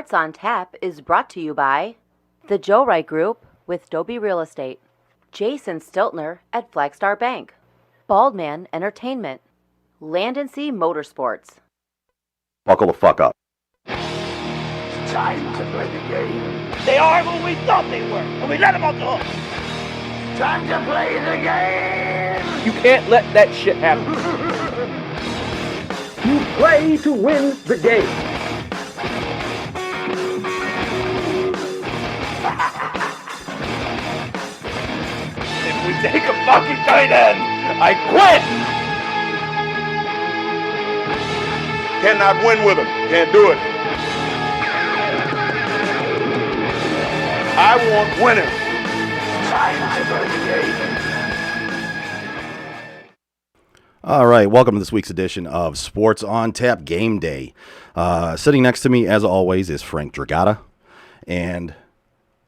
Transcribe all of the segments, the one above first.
Sports on Tap is brought to you by the Joe Wright Group with Dobie Real Estate, Jason Stiltner at Flagstar Bank, Baldman Entertainment, Land & Sea Motorsports. Buckle the fuck up. It's time to play the game. They are who we thought they were, and we let them off the hook. Time to play the game. You can't let that shit happen. You play to win the game. If we take a fucking tight end, I quit! Cannot win with him. Can't do it. I want winners. Time to play the game. All right, welcome to this week's edition of Sports on Tap Game Day. Sitting next to me, as always, is Frank Dragata. And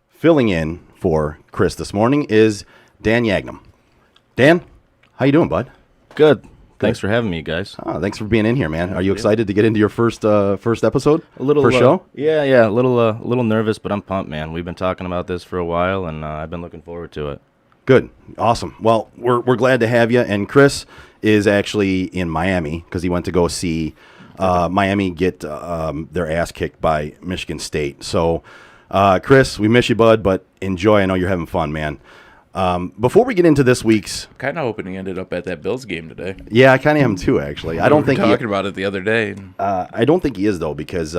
filling in for Chris this morning is Dan Yagnum. Dan, how you doing, bud? Good. Thanks for having me, guys. Thanks for being in here, man. Are you excited to get into your first episode? First show? Yeah, a little nervous, but I'm pumped, man. We've been talking about this for a while, and I've been looking forward to it. Good, awesome. Well, we're glad to have you. And Chris is actually in Miami because he went to go see Miami get their ass kicked by Michigan State. So, Chris, we miss you, bud, but enjoy. I know you're having fun, man. Before we get into this week's, Kind of hoping he ended up at that Bills game today. yeah, I kind of am too. Actually, I don't think we were talking about it the other day. I don't think he is though because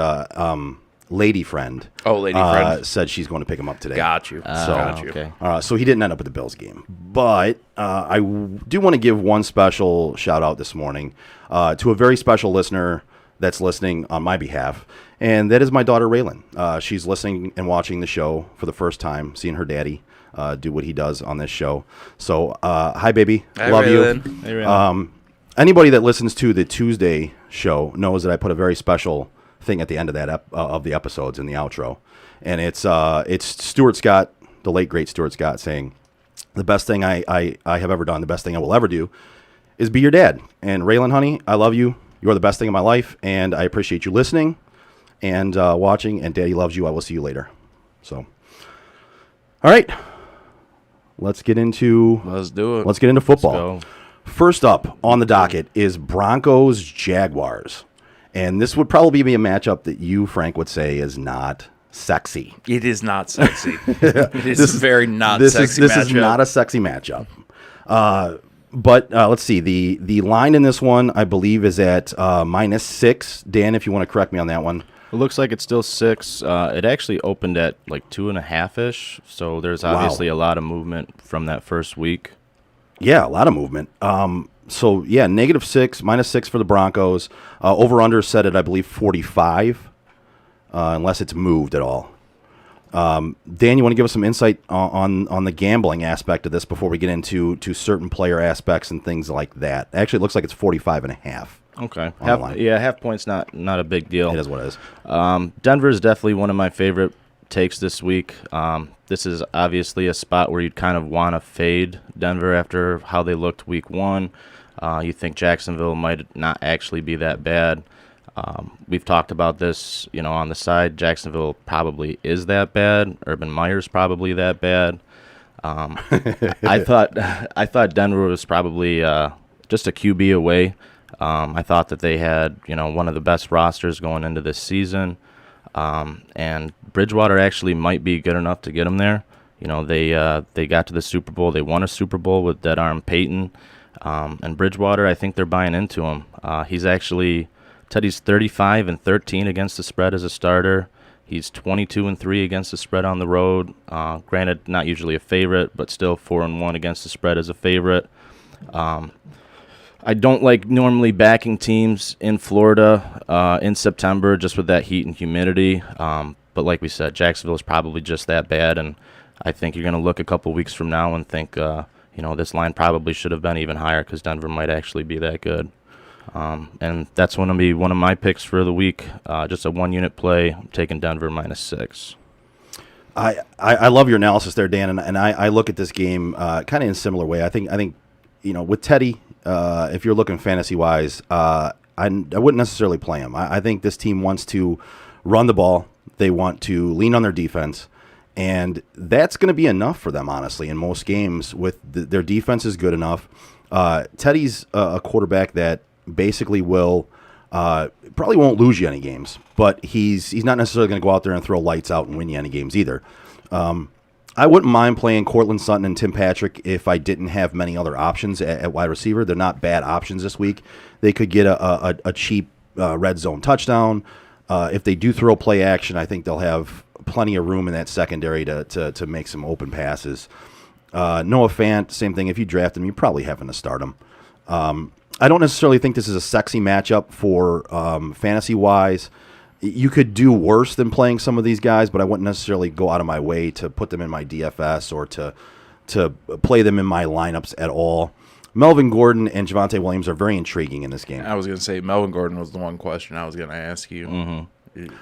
lady friend. Oh, lady friend said she's going to pick him up today. got you. Got you. Okay. So he didn't end up at the Bills game. But I do want to give one special shout out this morning to a very special listener that's listening on my behalf, and that is my daughter Raylan. She's listening and watching the show for the first time, seeing her daddy do what he does on this show. So hi, baby. Hi, Love Raylan. you. Hey, Raylan. Anybody that listens to the Tuesday show knows that I put a very special thing at the end of that of the episodes in the outro, and it's Stuart Scott, the late great Stuart Scott, saying the best thing I have ever done, the best thing I will ever do, is be your dad. And Raylan, honey, I love you. You are the best thing in my life, and I appreciate you listening and watching. And Daddy loves you. I will see you later. So, all right, let's get into Let's do it. Let's get into football. Let's go. First up on the docket is Broncos Jaguars. And this would probably be a matchup that you, Frank, would say is not sexy. It is not sexy. It is very not sexy This matchup. is not a sexy matchup. But let's see. The line in this one, I believe, is at -6. Dan, if you want to correct me on that one. It looks like it's still 6. It actually opened at like 2.5-ish, so there's obviously a lot of movement from that first week. Yeah, a lot of movement. So, yeah, -6, -6 for the Broncos. Over-under set at, I believe, 45, unless it's moved at all. Dan, you want to give us some insight on the gambling aspect of this before we get into certain player aspects and things like that? Actually, it looks like it's 45.5. Okay. On the line. Half point's not a big deal. It is what it is. Denver is definitely one of my favorite takes this week. This is obviously a spot where you'd kind of want to fade Denver after how they looked week 1. You think Jacksonville might not actually be that bad. We've talked about this, on the side. Jacksonville probably is that bad. Urban Meyer's probably that bad. I thought Denver was probably just a QB away. I thought that they had, one of the best rosters going into this season. And Bridgewater actually might be good enough to get them there. They got to the Super Bowl. They won a Super Bowl with Dead Arm Peyton. And Bridgewater, I think they're buying into him. Teddy's 35-13 against the spread as a starter. He's 22-3 against the spread on the road. Granted, not usually a favorite, but still 4-1 against the spread as a favorite. I don't like normally backing teams in Florida in September just with that heat and humidity. But like we said, Jacksonville is probably just that bad, and I think you're going to look a couple weeks from now and think, this line probably should have been even higher because Denver might actually be that good. And that's going to be one of my picks for the week. Just a one-unit play. I'm taking Denver -6. I love your analysis there, Dan, and I look at this game kind of in a similar way. I think with Teddy, if you're looking fantasy-wise, I wouldn't necessarily play him. I think this team wants to run the ball, They want to lean on their defense. And that's going to be enough for them, honestly, in most games. With their defense is good enough. Teddy's a quarterback that basically will probably won't lose you any games, but he's not necessarily going to go out there and throw lights out and win you any games either. I wouldn't mind playing Cortland Sutton and Tim Patrick if I didn't have many other options at wide receiver. They're not bad options this week. They could get a cheap red zone touchdown. If they do throw play action, I think they'll have plenty of room in that secondary to make some open passes. Noah Fant, same thing. If you draft him, you're probably having to start him. I don't necessarily think this is a sexy matchup for fantasy-wise. You could do worse than playing some of these guys, but I wouldn't necessarily go out of my way to put them in my DFS or to play them in my lineups at all. Melvin Gordon and Javonte Williams are very intriguing in this game. I was going to say Melvin Gordon was the one question I was going to ask you. Mm-hmm.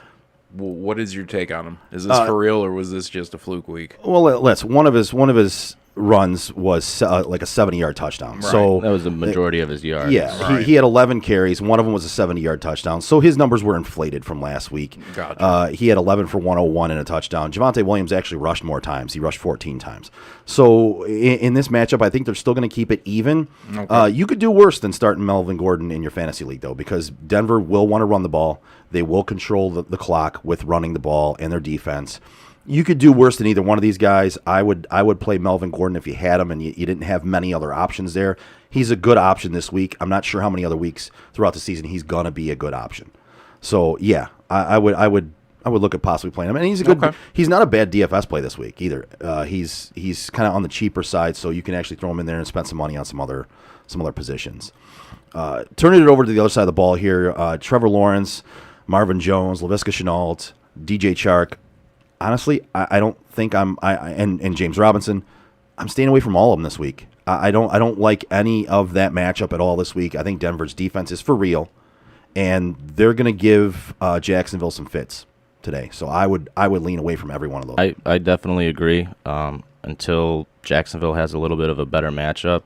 What is your take on him? Is this for real, or was this just a fluke week? Well, let's. One of his runs was like a 70-yard touchdown. Right. So That was the majority of his yards. yeah, Right. he had 11 carries. One of them was a 70-yard touchdown. So his numbers were inflated from last week. Gotcha. He had 11 for 101 and a touchdown. Javonte Williams actually rushed more times. He rushed 14 times. So in this matchup, I think they're still going to keep it even. Okay. You could do worse than starting Melvin Gordon in your fantasy league, though, because Denver will want to run the ball. They will control the clock with running the ball and their defense. You could do worse than either one of these guys. I would play Melvin Gordon if you had him and you didn't have many other options there. He's a good option this week. I'm not sure how many other weeks throughout the season he's gonna be a good option. So yeah, I would look at possibly playing him. And he's a good. Okay. He's not a bad DFS play this week either. He's kind of on the cheaper side, so you can actually throw him in there and spend some money on some other positions. Turning it over to the other side of the ball here, Trevor Lawrence, Marvin Jones, Laviska Shenault, DJ Chark. Honestly, I don't think and James Robinson. I'm staying away from all of them this week. I don't like any of that matchup at all this week. I think Denver's defense is for real, and they're going to give Jacksonville some fits today. So I would lean away from every one of those. I definitely agree. Until Jacksonville has a little bit of a better matchup,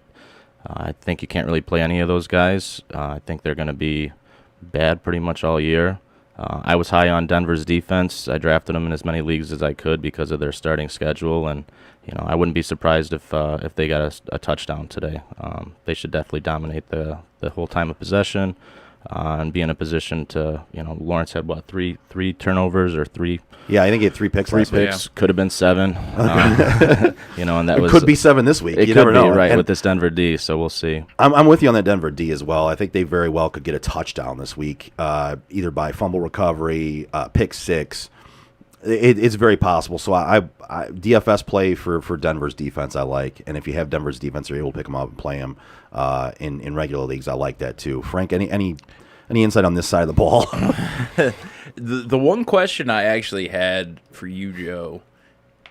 I think you can't really play any of those guys. I think they're going to be bad pretty much all year. I was high on Denver's defense. I drafted them in as many leagues as I could because of their starting schedule, and I wouldn't be surprised if they got a touchdown today. They should definitely dominate the whole time of possession and be in a position to. Lawrence had what three turnovers or three. Yeah, I think he had 3 picks. Three last week. picks could have been 7. And that It was could be 7 this week. It You could never be know. right And with this Denver D. So we'll see. I'm with you on that Denver D as well. I think they very well could get a touchdown this week, either by fumble recovery, pick 6. It's very possible. So I DFS play for Denver's defense I like, and if you have Denver's defense, you're able to pick them up and play them in regular leagues. I like that too. Frank, any insight on this side of the ball? The one question I actually had for you, Joe,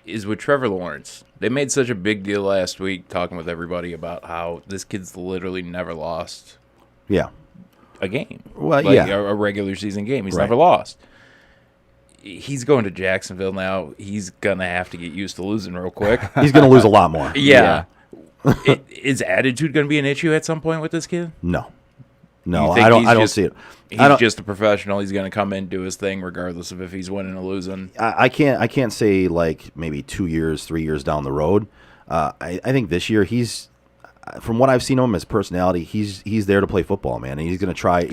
is with Trevor Lawrence. They made such a big deal last week talking with everybody about how this kid's literally never lost Yeah. a game. Well, Like, yeah. a regular season game. He's Right. never lost. He's going to Jacksonville now. He's going to have to get used to losing real quick. He's going to lose a lot more. Yeah. Is attitude going to be an issue at some point with this kid? No, You I think don't. he's I don't just- see it. He's I don't- just a professional. He's going to come in, do his thing, regardless of if he's winning or losing. I can't say like maybe 2 years, 3 years down the road. I think this year he's, from what I've seen of him, his personality, he's there to play football, man, and he's gonna try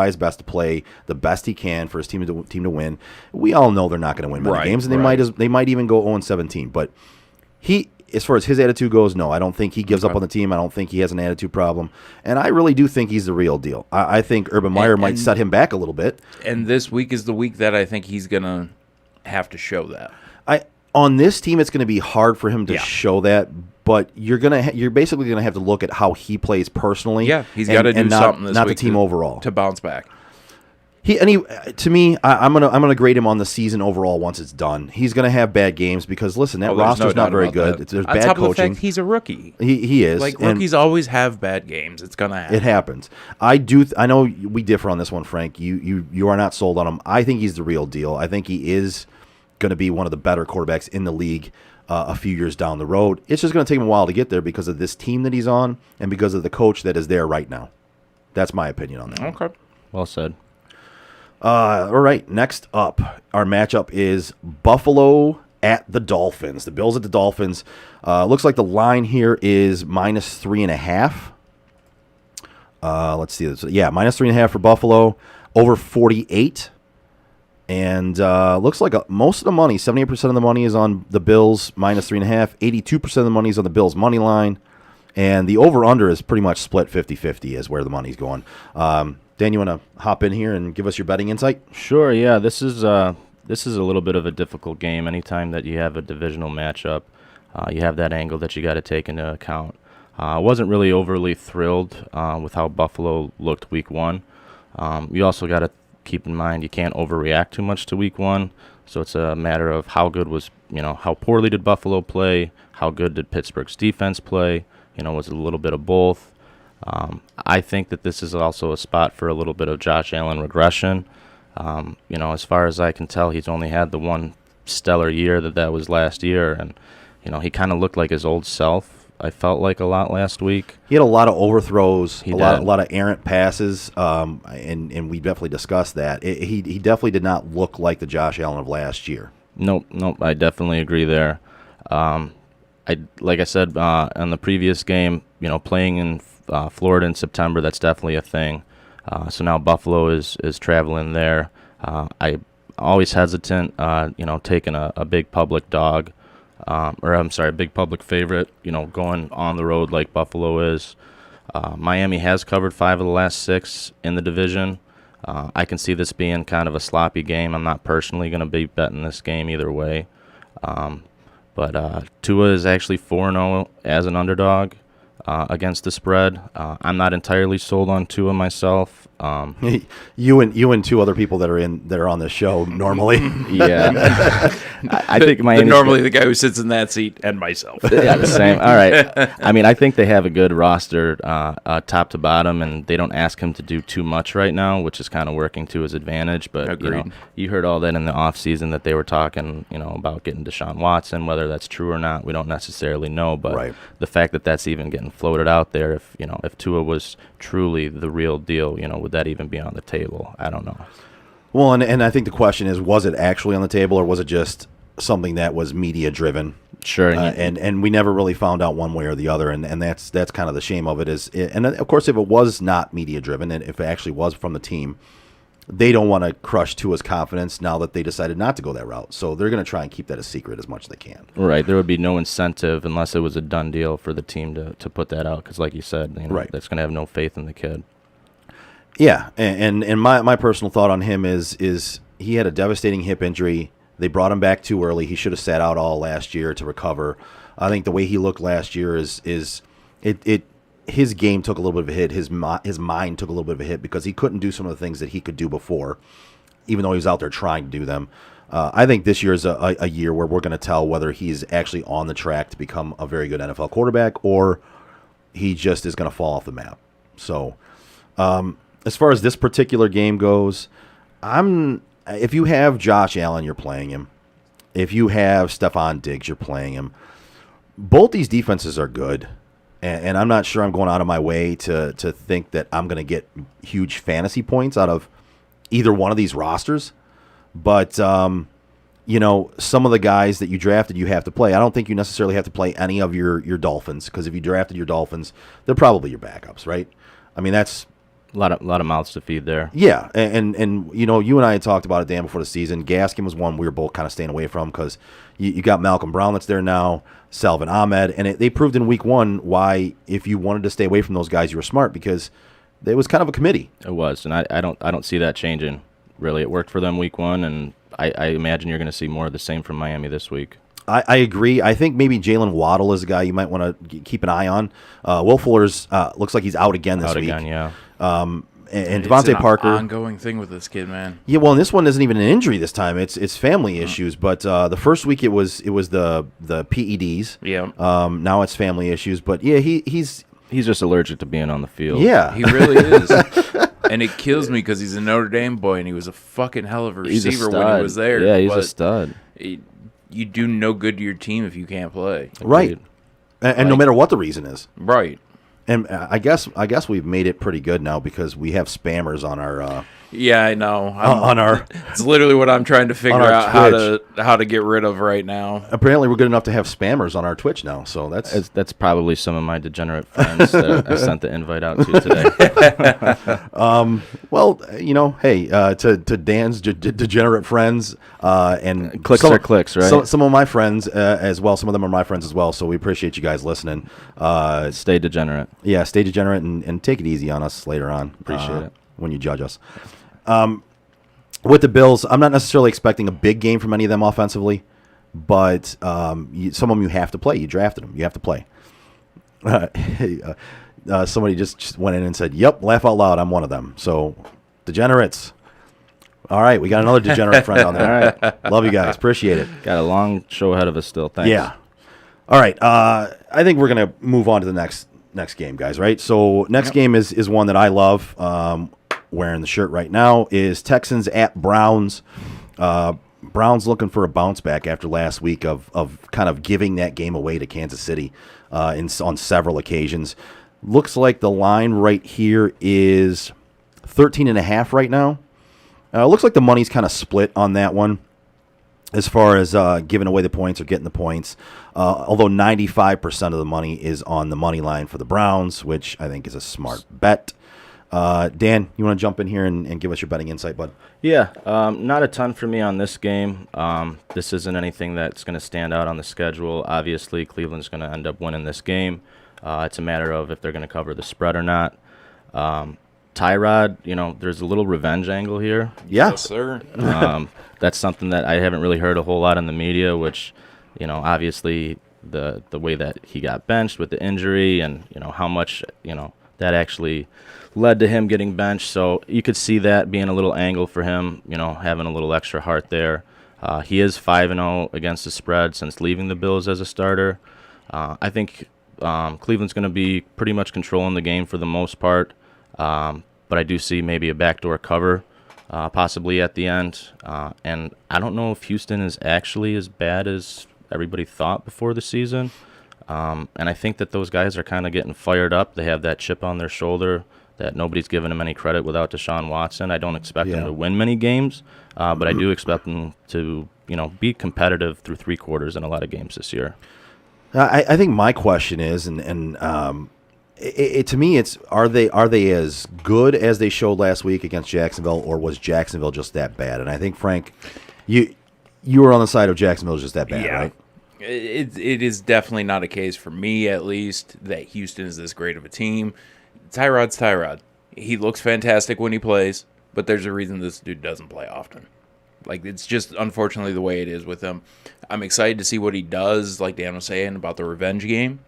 his best to play the best he can for his team to win. We all know they're not going to win many Right, games, and right. they might even go 0-17. But as far as his attitude goes, no, I don't think he gives up Okay. on the team. I don't think he has an attitude problem, and I really do think he's the real deal. I think Urban Meyer might set him back a little bit. And this week is the week that I think he's going to have to show that. On this team, it's going to be hard for him to Yeah. show that, but you're basically going to have to look at how he plays personally. Yeah, he's and- got to do and not, something this not week the team overall. to bounce back. To me, I'm gonna grade him on the season overall once it's done. He's gonna have bad games because listen, that Oh, there's roster's no not doubt very about good. that. There's On bad top of the coaching. fact he's a rookie. He is. Like, and rookies always have bad games. It's going to happen. It happens. I know we differ on this one, Frank. You are not sold on him. I think he's the real deal. I think he is going to be one of the better quarterbacks in the league a few years down the road. It's just going to take him a while to get there because of this team that he's on and because of the coach that is there right now. That's my opinion on that. Okay. Well said. All right, next up, our matchup is Buffalo at the Dolphins. The Bills at the Dolphins. Looks like the line here is -3.5. Let's see this. Yeah, -3.5 for Buffalo, over 48. And looks like most of the money, 78% of the money is on the Bills, -3.5. 82% of the money is on the Bills' money line. And the over-under is pretty much split 50-50 is where the money's going. Dan, you want to hop in here and give us your betting insight? Sure, yeah. This is a little bit of a difficult game. Anytime that you have a divisional matchup, you have that angle that you got to take into account. I wasn't really overly thrilled with how Buffalo looked week one. You also got to keep in mind you can't overreact too much to week one. So it's a matter of how poorly did Buffalo play? How good did Pittsburgh's defense play? Was it a little bit of both? I think that this is also a spot for a little bit of Josh Allen regression. As far as I can tell, he's only had the one stellar year that was last year, and he kind of looked like his old self. I felt like a lot last week. He had a lot of overthrows, He a did. lot of errant passes, and we definitely discussed that. He definitely did not look like the Josh Allen of last year. Nope. I definitely agree there. Like I said on the previous game, playing in Florida in September, that's definitely a thing. So now Buffalo is traveling there. I always hesitant, taking a big public dog. A big public favorite, going on the road like Buffalo is. Miami has covered 5 of the last 6 in the division. I can see this being kind of a sloppy game. I'm not personally going to be betting this game either way. But Tua is actually 4-0 as an underdog against the spread. I'm not entirely sold on Tua myself. You and 2 other people that are on this show normally. Yeah, I think Miami's normally the guy who sits in that seat and myself. Yeah, the same. All right. I mean, I think they have a good roster top to bottom, and they don't ask him to do too much right now, which is kind of working to his advantage. But Agreed. You heard all that in the offseason that they were talking, about getting Deshaun Watson. Whether that's true or not, we don't necessarily know. But Right. the fact that that's even getting floated out there, if Tua was truly the real deal, would that even be on the table? I don't know. Well, and I think the question is, was it actually on the table, or was it just something that was media driven? Sure. And we never really found out one way or the other, and that's kind of the shame of it. And of course, if it was not media driven, and if it actually was from the team, they don't want to crush Tua's confidence now that they decided not to go that route. So they're going to try and keep that a secret as much as they can. Right. There would be no incentive unless it was a done deal for the team to put that out, because like you said, Right. that's going to have no faith in the kid. Yeah, and my personal thought on him is he had a devastating hip injury. They brought him back too early. He should have sat out all last year to recover. I think the way he looked last year is his game took a little bit of a hit. His mind took a little bit of a hit because he couldn't do some of the things that he could do before, even though he was out there trying to do them. I think this year is a year where we're going to tell whether he's actually on the track to become a very good NFL quarterback or he just is going to fall off the map. So, as far as this particular game goes, if you have Josh Allen, you're playing him. If you have Stephon Diggs, you're playing him. Both these defenses are good, and I'm not sure I'm going out of my way to think that I'm going to get huge fantasy points out of either one of these rosters. But, some of the guys that you drafted, you have to play. I don't think you necessarily have to play any of your Dolphins, because if you drafted your Dolphins, they're probably your backups, right? I mean, that's A lot of mouths to feed there. yeah, and you and I had talked about it, Dan, before the season. Gaskin was one we were both kind of staying away from because you got Malcolm Brown that's there now, Salvin Ahmed, and they proved in week 1 why if you wanted to stay away from those guys, you were smart because it was kind of a committee. It was, and I don't see that changing. Really, it worked for them week 1, and I imagine you're going to see more of the same from Miami this week. I agree. I think maybe Jalen Waddle is a guy you might want to keep an eye on. Will Fuller's looks like he's out again this week. Yeah. And It's Devontae an Parker. ongoing thing with this kid, man. Yeah, well, and this one isn't even an injury this time. It's family issues. But the first week it was the PEDs. Yeah. Now it's family issues. But yeah, he's just allergic to being on the field. yeah. He really is. And it kills me because he's a Notre Dame boy, and he was a fucking hell of a He's a receiver stud. when he was there. Yeah, he's a but stud. You do no good to your team if you can't play. Right. And no matter what the reason is. Right. And I guess we've made it pretty good now because we have spammers on our Yeah, I know. on our. It's literally what I'm trying to figure our out how to get rid of right now. Apparently, we're good enough to have spammers on our Twitch now. So That's probably some of my degenerate friends that I sent the invite out to today. well, hey, to Dan's degenerate friends and Clicks are clicks, right? Some of my friends as well. Some of them are my friends as well. So we appreciate you guys listening. Stay degenerate. Yeah, stay degenerate and take it easy on us later on. Appreciate it when you judge us. With the Bills, I'm not necessarily expecting a big game from any of them offensively, but some of them you have to play. You drafted them. You have to play. Somebody just went in and said, "Yep, laugh out loud. I'm one of them." So, degenerates. All right, we got another degenerate friend on there. All right, love you guys. Appreciate it. Got a long show ahead of us still. Thanks. Yeah. All right. I think we're gonna move on to the next game, guys. Right. So next game is one that I love. Wearing the shirt right now is Texans at Browns. Browns looking for a bounce back after last week of kind of giving that game away to Kansas City on several occasions. Looks like the line right here is 13.5 right now. Looks like the money's kind of split on that one as far as giving away the points or getting the points. Although 95% of the money is on the money line for the Browns, which I think is a smart bet. Dan, you want to jump in here and give us your betting insight, bud? Yeah, not a ton for me on this game. This isn't anything that's going to stand out on the schedule. Obviously, Cleveland's going to end up winning this game. It's a matter of if they're going to cover the spread or not. Tyrod, there's a little revenge angle here. Yeah. Yes, sir. That's something that I haven't really heard a whole lot in the media, which, obviously the way that he got benched with the injury and, how much, that actually led to him getting benched. So you could see that being a little angle for him, having a little extra heart there. He is 5-0 against the spread since leaving the Bills as a starter. I think Cleveland's going to be pretty much controlling the game for the most part. But I do see maybe a backdoor cover possibly at the end. And I don't know if Houston is actually as bad as everybody thought before the season. And I think that those guys are kind of getting fired up. They have that chip on their shoulder that nobody's giving them any credit without Deshaun Watson. I don't expect them to win many games, but I do expect them to, be competitive through three quarters in a lot of games this year. I think my question is, to me, it's are they as good as they showed last week against Jacksonville, or was Jacksonville just that bad? And I think, Frank, you were on the side of Jacksonville just that bad, right? It is definitely not a case for me, at least, that Houston is this great of a team. Tyrod's Tyrod. He looks fantastic when he plays, but there's a reason this dude doesn't play often. Like, it's just unfortunately the way it is with him. I'm excited to see what he does, like Dan was saying, about the revenge game.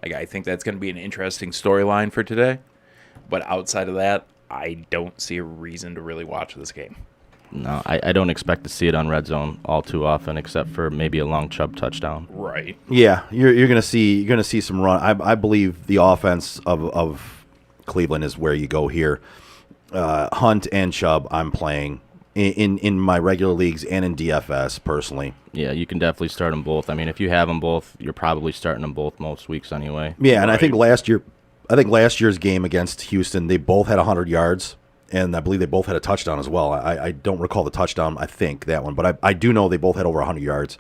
Like, I think that's going to be an interesting storyline for today. But outside of that, I don't see a reason to really watch this game. No, I don't expect to see it on Red Zone all too often, except for maybe a long Chubb touchdown. Right. Yeah, you're gonna see some run. I believe the offense of Cleveland is where you go here. Hunt and Chubb, I'm playing in my regular leagues and in DFS personally. Yeah, you can definitely start them both. I mean, if you have them both, you're probably starting them both most weeks anyway. Yeah, and I think last year's game against Houston, they both had 100 yards. And I believe they both had a touchdown as well. I don't recall the touchdown, I think, that one. But I do know they both had over 100 yards.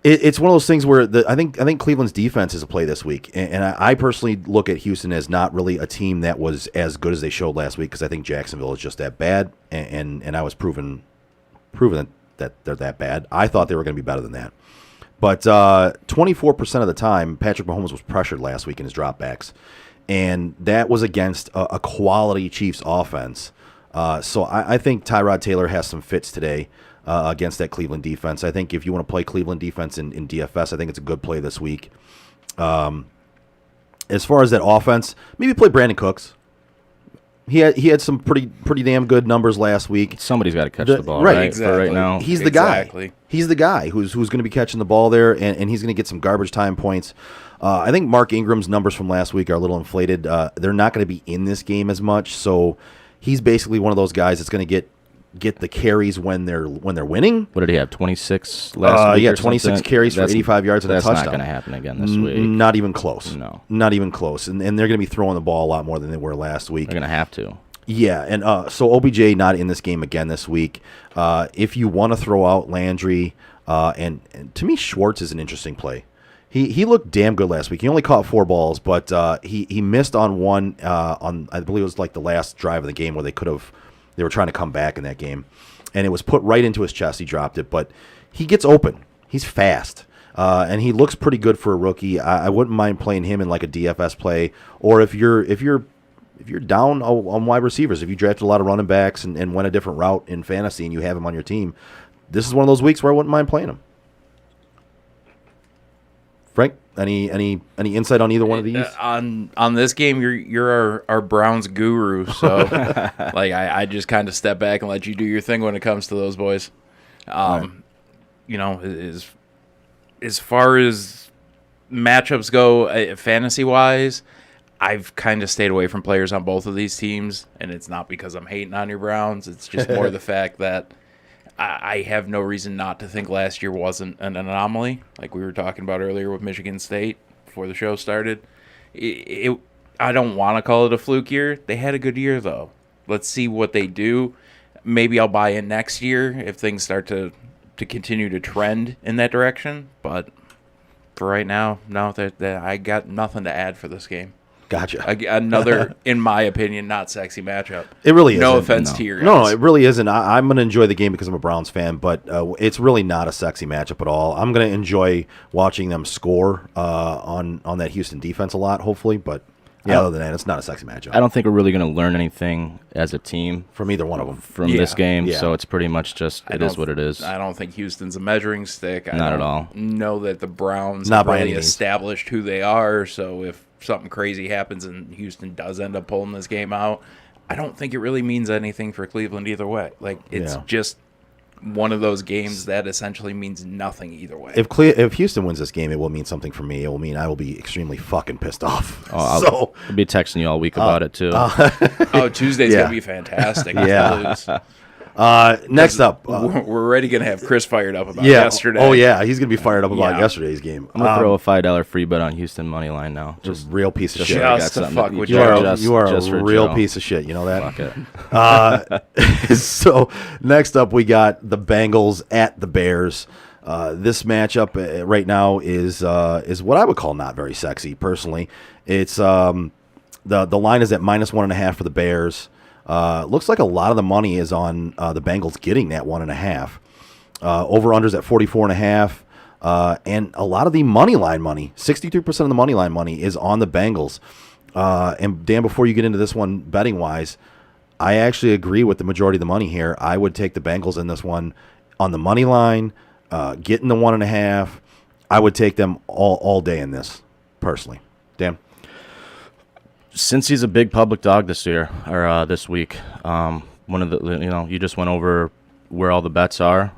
It's one of those things where I think Cleveland's defense is a play this week. And I personally look at Houston as not really a team that was as good as they showed last week, because I think Jacksonville is just that bad. And I was proven that they're that bad. I thought they were going to be better than that. But 24% of the time, Patrick Mahomes was pressured last week in his dropbacks. And that was against a quality Chiefs offense. So I think Tyrod Taylor has some fits today against that Cleveland defense. I think if you want to play Cleveland defense in DFS, I think it's a good play this week. As far as that offense, maybe play Brandon Cooks. He had some pretty damn good numbers last week. Somebody's got to catch the ball, right? Exactly. For right now. He's the guy. He's the guy who's going to be catching the ball there, and he's going to get some garbage time points. I think Mark Ingram's numbers from last week are a little inflated. They're not going to be in this game as much, so he's basically one of those guys that's going to get the carries when they're winning. What did he have? 26 last week? Yeah, 26 carries for 85 yards and a touchdown. That's not going to happen again this week. Not even close. No, not even close. And they're going to be throwing the ball a lot more than they were last week. They're going to have to. Yeah, and so OBJ not in this game again this week. If you want to throw out Landry, and to me Schwartz is an interesting play. He looked damn good last week. He only caught 4 balls, but he missed on one on I believe it was like the last drive of the game where they were trying to come back in that game, and it was put right into his chest. He dropped it, but he gets open. He's fast. And he looks pretty good for a rookie. I wouldn't mind playing him in like a DFS play, or if you're down on wide receivers, if you drafted a lot of running backs and went a different route in fantasy and you have him on your team, this is one of those weeks where I wouldn't mind playing him. Frank, any insight on either one of these? On this game, you're our Browns guru, so like I just kind of step back and let you do your thing when it comes to those boys. Right. You know, as far as matchups go, fantasy wise, I've kind of stayed away from players on both of these teams, and it's not because I'm hating on your Browns. It's just more the fact that I have no reason not to think last year wasn't an anomaly, like we were talking about earlier with Michigan State before the show started. I don't want to call it a fluke year. They had a good year, though. Let's see what they do. Maybe I'll buy in next year if things start to continue to trend in that direction. But for right now, no, that I got nothing to add for this game. Gotcha. Another, in my opinion, not sexy matchup. It really no isn't. offense to your guys. No, it really isn't. I'm going to enjoy the game because I'm a Browns fan, but it's really not a sexy matchup at all. I'm going to enjoy watching them score on that Houston defense a lot, hopefully. But yeah, other than that, it's not a sexy matchup. I don't think we're really going to learn anything as a team from either one of them from this game. Yeah. So it's pretty much just it is what it is. I don't think Houston's a measuring stick. Not at all. Know that the Browns Not have by really any means. established who they are. So if something crazy happens and Houston does end up pulling this game out, I don't think it really means anything for Cleveland either way. Like it's just one of those games that essentially means nothing either way. If Houston wins this game, it will mean something for me. It will mean I will be extremely fucking pissed off. I'll be texting you all week about it too. Tuesday's gonna be fantastic. Yeah. Next up, we're already gonna have Chris fired up about yesterday. Oh yeah, he's gonna be fired up about yesterday's game. I'm gonna throw a $5 free bet on Houston money line now. Just real piece of shit. Just to fuck with you are a a real piece of shit. You know that. Fuck it. So next up, we got the Bengals at the Bears. This matchup right now is what I would call not very sexy. Personally, it's the line is at -1.5 for the Bears. Looks like a lot of the money is on the Bengals getting that 1.5. Over-unders at 44.5. And a lot of the money line money, 63% of the money line money is on the Bengals. And Dan, before you get into this one betting-wise, I actually agree with the majority of the money here. I would take the Bengals in this one on the money line, getting the 1.5. I would take them all day in this, personally. Dan? Since he's a big public dog this year or this week, one of the you just went over where all the bets are.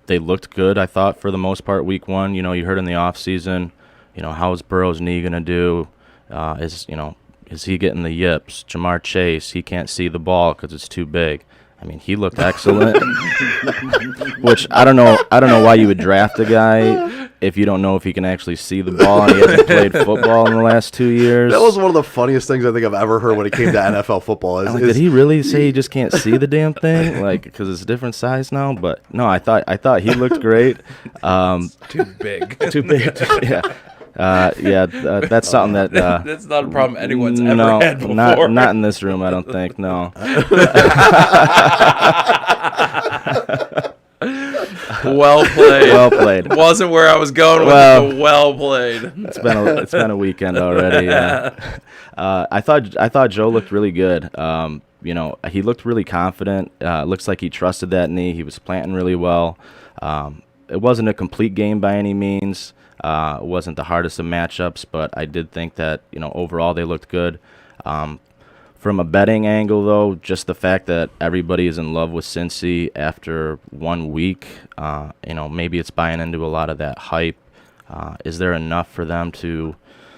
They looked good, I thought, for the most part. Week 1, you heard in the offseason, how's Burrow's knee gonna do? Is he getting the yips? Jamar Chase, he can't see the ball because it's too big. I mean, he looked excellent. Which I don't know why you would draft a guy if you don't know if he can actually see the ball and he hasn't played football in the last 2 years. That was one of the funniest things I think I've ever heard when it came to NFL football. Did he really say he just can't see the damn thing? Like, because it's a different size now? But no, I thought he looked great. Too big. Too big. Yeah. That's something that that's not a problem anyone's ever had before. Not in this room, I don't think. No. Well played. Well played. Wasn't where I was going with it, but well played. It's been a weekend already. Yeah. I thought Joe looked really good. He looked really confident. Looks like he trusted that knee. He was planting really well. It wasn't a complete game by any means. It wasn't the hardest of matchups, but I did think that, overall they looked good. From a betting angle, though, just the fact that everybody is in love with Cincy after 1 week, maybe it's buying into a lot of that hype. Is there enough for them to...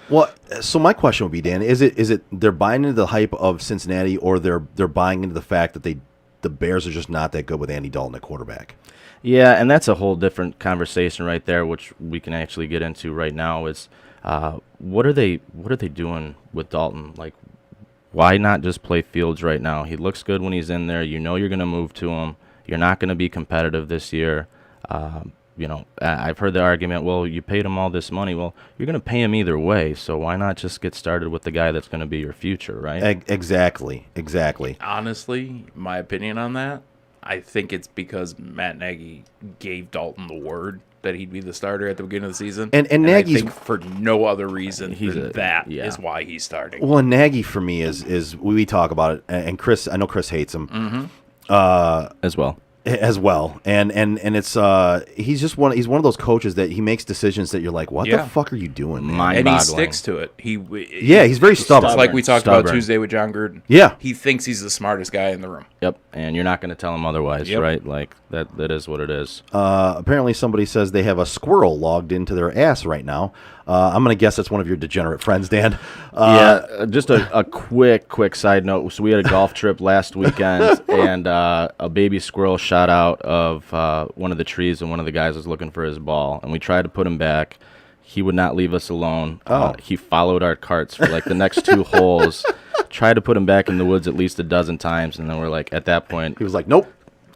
Well, so my question would be, Dan, is it they're buying into the hype of Cincinnati, or they're buying into the fact that the Bears are just not that good with Andy Dalton at quarterback? Yeah, and that's a whole different conversation right there, which we can actually get into right now. Is what are they doing with Dalton? Like, why not just play Fields right now? He looks good when he's in there. You know you're going to move to him. You're not going to be competitive this year. I've heard the argument, well, you paid him all this money. Well, you're going to pay him either way, so why not just get started with the guy that's going to be your future, right? Exactly. Honestly, my opinion on that, I think it's because Matt Nagy gave Dalton the word that he'd be the starter at the beginning of the season. And I Nagy's think for no other reason is why he's starting. Well, and Nagy for me is we talk about it, and Chris, I know Chris hates him As well. and it's he's one of those coaches that he makes decisions that you're like, what the fuck are you doing, man? Mind-boggling. And he sticks to it. He's very stubborn. It's like we talked about Stubborn. Tuesday with John Gruden. Yeah. He thinks he's the smartest guy in the room. Yep, and you're not going to tell him otherwise, Yep. right? Like, that is what it is. Apparently somebody says they have a squirrel logged into their ass right now. I'm going to guess that's one of your degenerate friends, Dan. Just a quick side note. So we had a golf trip last weekend, and a baby squirrel shot out of one of the trees, and one of the guys was looking for his ball, and we tried to put him back. He would not leave us alone. He followed our carts for like the next 2 holes, tried to put him back in the woods at least a dozen times, and then we're like, at that point, He was like, nope.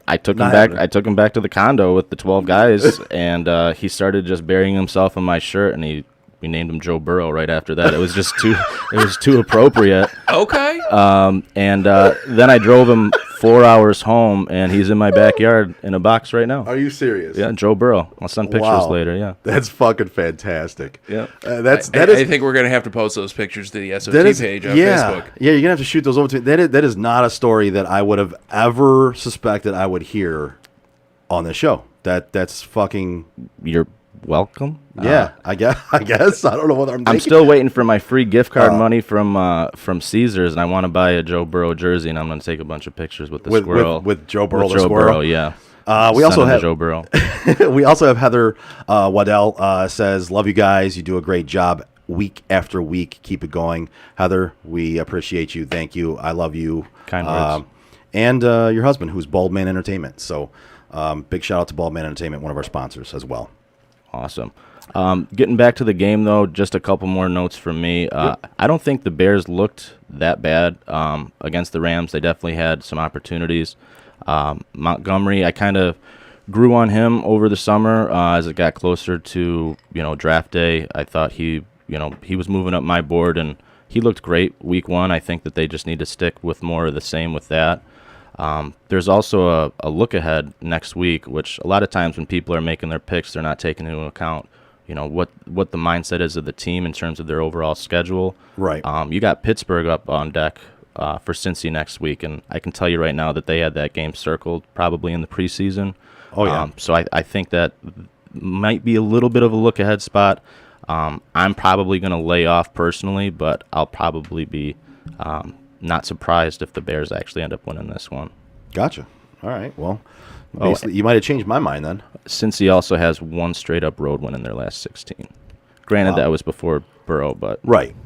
I took him Not back. happening. I took him back to the condo with the 12 guys, and he started just burying himself in my shirt, and we named him Joe Burrow right after that. It was just too appropriate. Okay. And then I drove him 4 hours home, and he's in my backyard in a box right now. Are you serious? Yeah, Joe Burrow. I'll send pictures Wow. later. Yeah. That's fucking fantastic. Yeah. That I is think we're going to have to post those pictures to the SOT that is page on yeah. Facebook. Yeah, you're gonna have to shoot those over to me. That is not a story that I would have ever suspected I would hear on the show. That's fucking You're welcome. yeah. I guess I don't know what I'm thinking. I'm still waiting for my free gift card money from Caesars, and I want to buy a Joe Burrow jersey, and I'm going to take a bunch of pictures with the squirrel. with Joe Burrow. With the Joe squirrel. Burrow, yeah. We also Send him to have Joe Burrow. we also have Heather Waddell says, love you guys. You do a great job week after week. Keep it going. Heather, we appreciate you. Thank you. I love you. Kind words. And your husband, who's Bald Man Entertainment. So big shout out to Bald Man Entertainment, one of our sponsors as well. Awesome. Getting back to the game, though, just a couple more notes from me. I don't think the Bears looked that bad against the Rams. They definitely had some opportunities. Montgomery, I kind of grew on him over the summer as it got closer to draft day. I thought he was moving up my board, and he looked great week 1. I think that they just need to stick with more of the same with that. There's also a look ahead next week, which a lot of times when people are making their picks, they're not taking into account what the mindset is of the team in terms of their overall schedule. Right. You got Pittsburgh up on deck for Cincy next week, and I can tell you right now that they had that game circled probably in the preseason. Oh, yeah. So I think that might be a little bit of a look ahead spot. I'm probably going to lay off personally, but I'll probably be not surprised if the Bears actually end up winning this one. Gotcha. All right. Well, basically, you might have changed my mind then. Cincy also has one straight-up road win in their last 16. Granted, that was before Burrow, but... Right.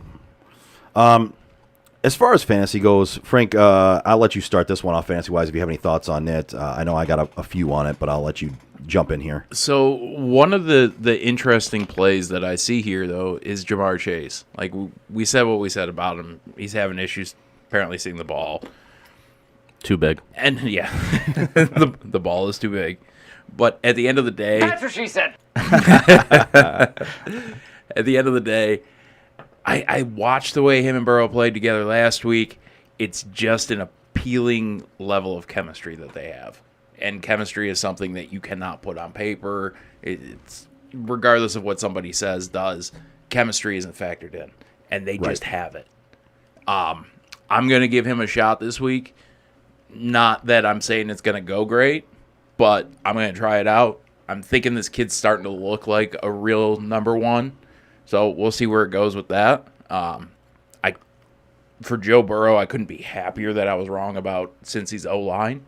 As far as fantasy goes, Frank, I'll let you start this one off fantasy-wise if you have any thoughts on it. I know I got a few on it, but I'll let you jump in here. So one of the interesting plays that I see here, though, is Jamar Chase. Like, we said what we said about him. He's having issues apparently seeing the ball. Too big. And, yeah, the ball is too big. But at the end of the day... That's what she said. At the end of the day, I watched the way him and Burrow played together last week. It's just an appealing level of chemistry that they have. And chemistry is something that you cannot put on paper. It's regardless of what somebody says, does. Chemistry isn't factored in. And they just have it. I'm going to give him a shot this week. Not that I'm saying it's going to go great, but I'm going to try it out. I'm thinking this kid's starting to look like a real number one. So we'll see where it goes with that. For Joe Burrow, I couldn't be happier that I was wrong about Cincy's O-line.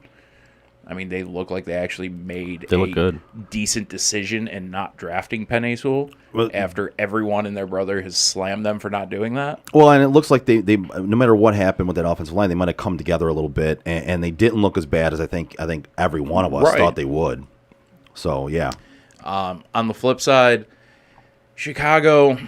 I mean, they look like they actually made They look good. decent decision in not drafting Penei Sewell after everyone and their brother has slammed them for not doing that. Well, and it looks like they no matter what happened with that offensive line, they might have come together a little bit, and they didn't look as bad as I think every one of us Right. thought they would. So, yeah. On the flip side, Chicago,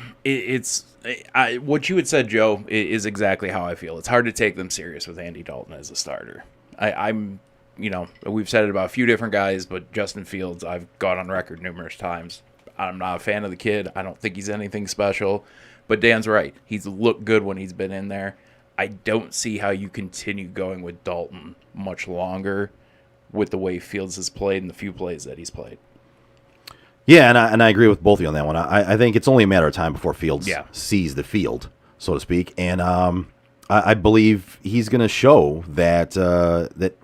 what you had said, Joe, is exactly how I feel. It's hard to take them serious with Andy Dalton as a starter. I'm, we've said it about a few different guys, but Justin Fields, I've gone on record numerous times. I'm not a fan of the kid. I don't think he's anything special. But Dan's right. He's looked good when he's been in there. I don't see how you continue going with Dalton much longer with the way Fields has played and the few plays that he's played. Yeah, and I agree with both of you on that one. I think it's only a matter of time before Fields sees the field, so to speak. And I believe he's going to show that that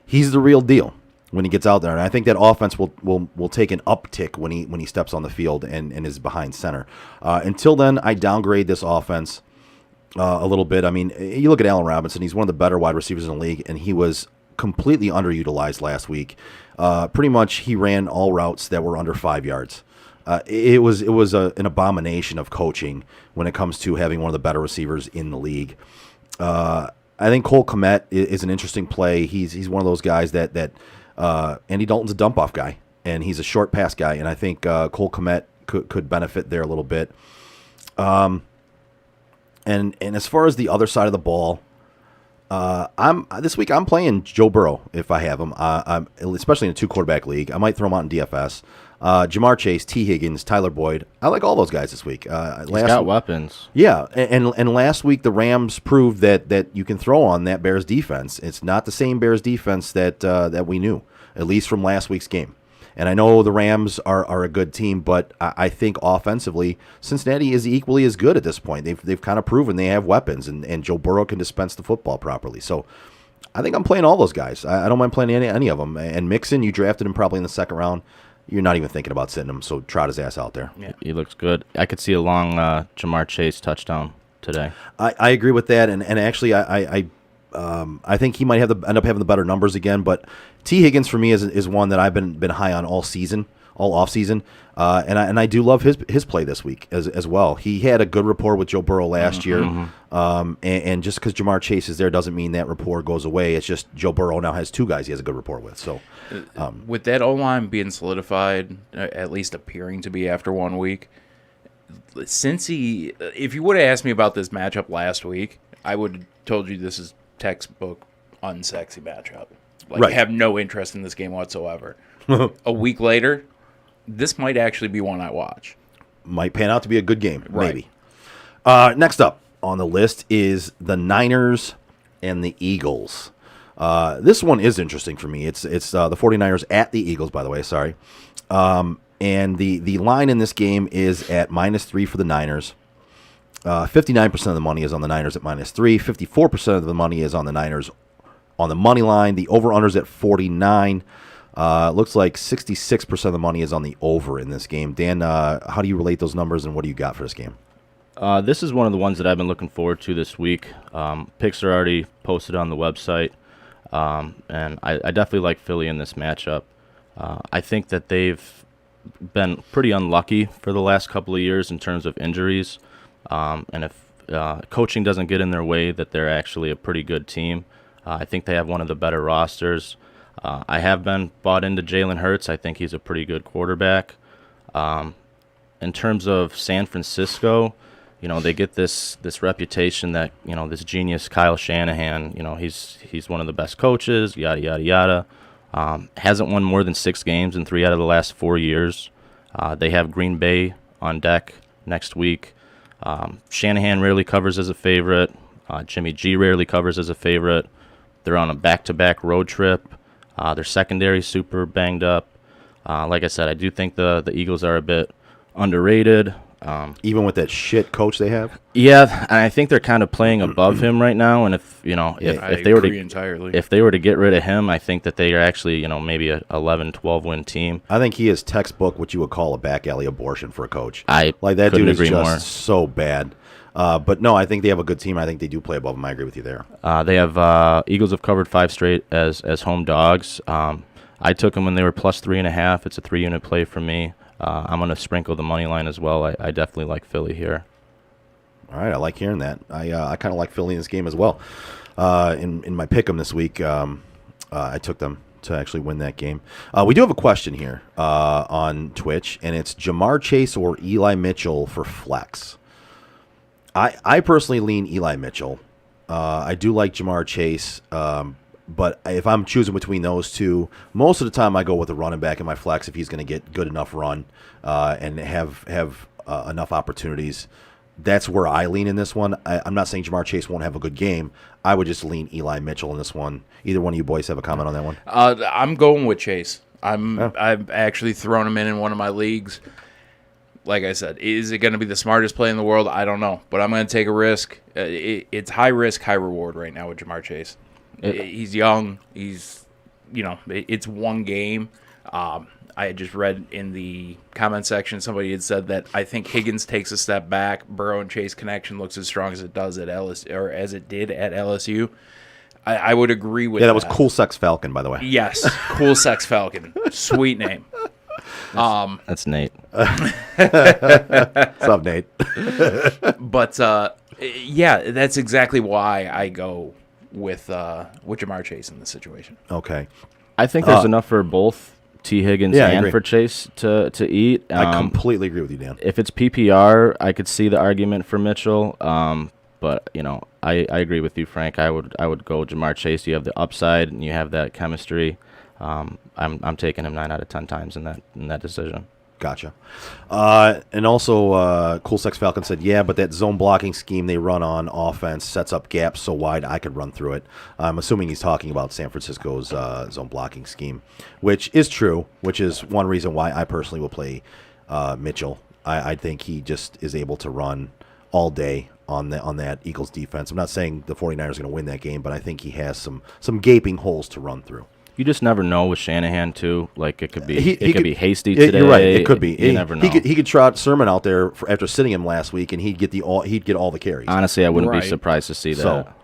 he's the real deal when he gets out there. And I think that offense will take an uptick when he steps on the field and is behind center. Until then, I downgrade this offense a little bit. I mean, you look at Allen Robinson; he's one of the better wide receivers in the league, and he was completely underutilized last week. Pretty much, he ran all routes that were under 5 yards. It was an abomination of coaching when it comes to having one of the better receivers in the league. I think Cole Kmet is an interesting play. He's one of those guys that Andy Dalton's a dump off guy, and he's a short pass guy, and I think Cole Kmet could benefit there a little bit. And as far as the other side of the ball, this week I'm playing Joe Burrow if I have him. I'm especially in a 2-quarterback league. I might throw him out in DFS. Jamar Chase, T. Higgins, Tyler Boyd. I like all those guys this week. He's got weapons. Yeah, and last week the Rams proved that you can throw on that Bears defense. It's not the same Bears defense that we knew, at least from last week's game. And I know the Rams are a good team, but I think offensively, Cincinnati is equally as good at this point. They've kind of proven they have weapons, and Joe Burrow can dispense the football properly. So I think I'm playing all those guys. I don't mind playing any of them. And Mixon, you drafted him probably in the second round. You're not even thinking about sitting him, so trot his ass out there. Yeah, he looks good. I could see a long Jamar Chase touchdown today. I agree with that, and actually I think he might end up having the better numbers again, but T. Higgins for me is one that I've been high on all off season, and I do love his play this week as well. He had a good rapport with Joe Burrow last year, and just because Jamar Chase is there doesn't mean that rapport goes away. It's just Joe Burrow now has two guys he has a good rapport with. So with that O-line being solidified, at least appearing to be after 1 week, if you would have asked me about this matchup last week, I would have told you this is textbook unsexy matchup. I have no interest in this game whatsoever. A week later, this might actually be one I watch. Might pan out to be a good game, right. Maybe. Next up on the list is the Niners and the Eagles. This one is interesting for me. It's the 49ers at the Eagles, by the way, sorry. And the line in this game is at -3 for the Niners. 59% of the money is on the Niners at -3. 54% of the money is on the Niners on the money line. The over-under's at 49. Looks like 66% of the money is on the over in this game. Dan, how do you relate those numbers, and what do you got for this game? This is one of the ones that I've been looking forward to this week. Picks are already posted on the website, and I definitely like Philly in this matchup. I think that they've been pretty unlucky for the last couple of years in terms of injuries. And if coaching doesn't get in their way, that they're actually a pretty good team. I think they have one of the better rosters. I have been bought into Jalen Hurts. I think he's a pretty good quarterback. In terms of San Francisco, they get this reputation that, this genius Kyle Shanahan, he's one of the best coaches, yada, yada, yada. Hasn't won more than 6 games in 3 out of the last 4 years. They have Green Bay on deck next week. Shanahan rarely covers as a favorite. Jimmy G rarely covers as a favorite. They're on a back-to-back road trip. Their secondary super banged up. Like I said, I do think the Eagles are a bit underrated. Even with that shit coach they have? Yeah, and I think they're kind of playing above him right now. And if they were to get rid of him, I think that they are actually maybe a 11-12 win team. I think he is textbook what you would call a back alley abortion for a coach. That dude is just more. so bad. But no, I think they have a good team. I think they do play above them. I agree with you there. They have Eagles have covered 5 straight as home dogs. I took them when they were plus 3.5. It's a 3-unit play for me. I'm going to sprinkle the money line as well. I definitely like Philly here. All right, I like hearing that. I kind of like Philly in this game as well. In my pick'em this week, I took them to actually win that game. We do have a question here on Twitch, and it's Jamar Chase or Eli Mitchell for flex. I personally lean Eli Mitchell. I do like Jamar Chase, but if I'm choosing between those two, most of the time I go with the running back in my flex if he's going to get good enough run and have enough opportunities. That's where I lean in this one. I'm not saying Jamar Chase won't have a good game. I would just lean Eli Mitchell in this one. Either one of you boys have a comment on that one? I'm going with Chase. I've actually thrown him in one of my leagues. Like I said, is it going to be the smartest play in the world? I don't know, but I'm going to take a risk. It's high risk, high reward right now with Jamar Chase. He's young. It's one game. I had just read in the comment section somebody had said that I think Higgins takes a step back. Burrow and Chase connection looks as strong as it does at LSU, or as it did at LSU. I would agree with that. Yeah, that was Cool Sex Falcon, by the way. Yes, Cool Sex Falcon. Sweet name. That's Nate. What's up, Nate? But yeah, that's exactly why I go with Jamar Chase in this situation. Okay. I think there's enough for both T. Higgins Yeah, I and agree. for Chase to eat. I completely agree with you, Dan. If it's PPR, I could see the argument for Mitchell. But I agree with you, Frank. I would go Jamar Chase. You have the upside and you have that chemistry. I'm taking him 9 out of 10 times in that decision. Gotcha. And also, Cool Sex Falcon said, yeah, but that zone blocking scheme they run on offense sets up gaps so wide I could run through it. I'm assuming he's talking about San Francisco's zone blocking scheme, which is true, which is one reason why I personally will play Mitchell. I think he just is able to run all day on that Eagles defense. I'm not saying the 49ers are going to win that game, but I think he has some gaping holes to run through. You just never know with Shanahan too. Like it could be He could be hasty today. You're right. It could be. You never know. He could trot Sermon out there after sitting him last week, and he'd get all the carries. Honestly, I wouldn't be Right. surprised to see that.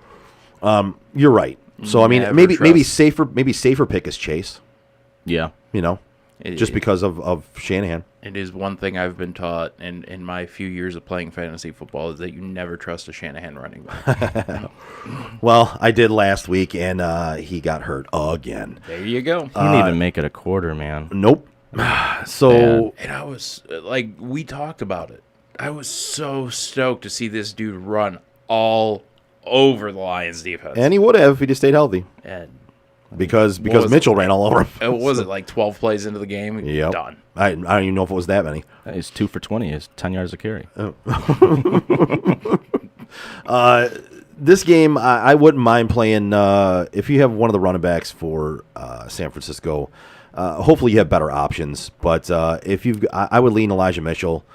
So, you're right. So I mean, Never maybe trust. safer pick is Chase. Yeah. Just because of Shanahan. It is one thing I've been taught in my few years of playing fantasy football is that you never trust a Shanahan running back. Well, I did last week, and he got hurt again. There you go. He didn't even make it a quarter, man. Nope. So And I was like, we talked about it. I was so stoked to see this dude run all over the Lions defense. and he would have if he just stayed healthy, And because was Mitchell ran all over him. it was it like 12 plays into the game? Yep. Done. I don't even know if it was that many. He's 2 for 20. He's 10 yards of carry. This game, I wouldn't mind playing. If you have one of the running backs for San Francisco, hopefully you have better options. But if I would lean Elijah Mitchell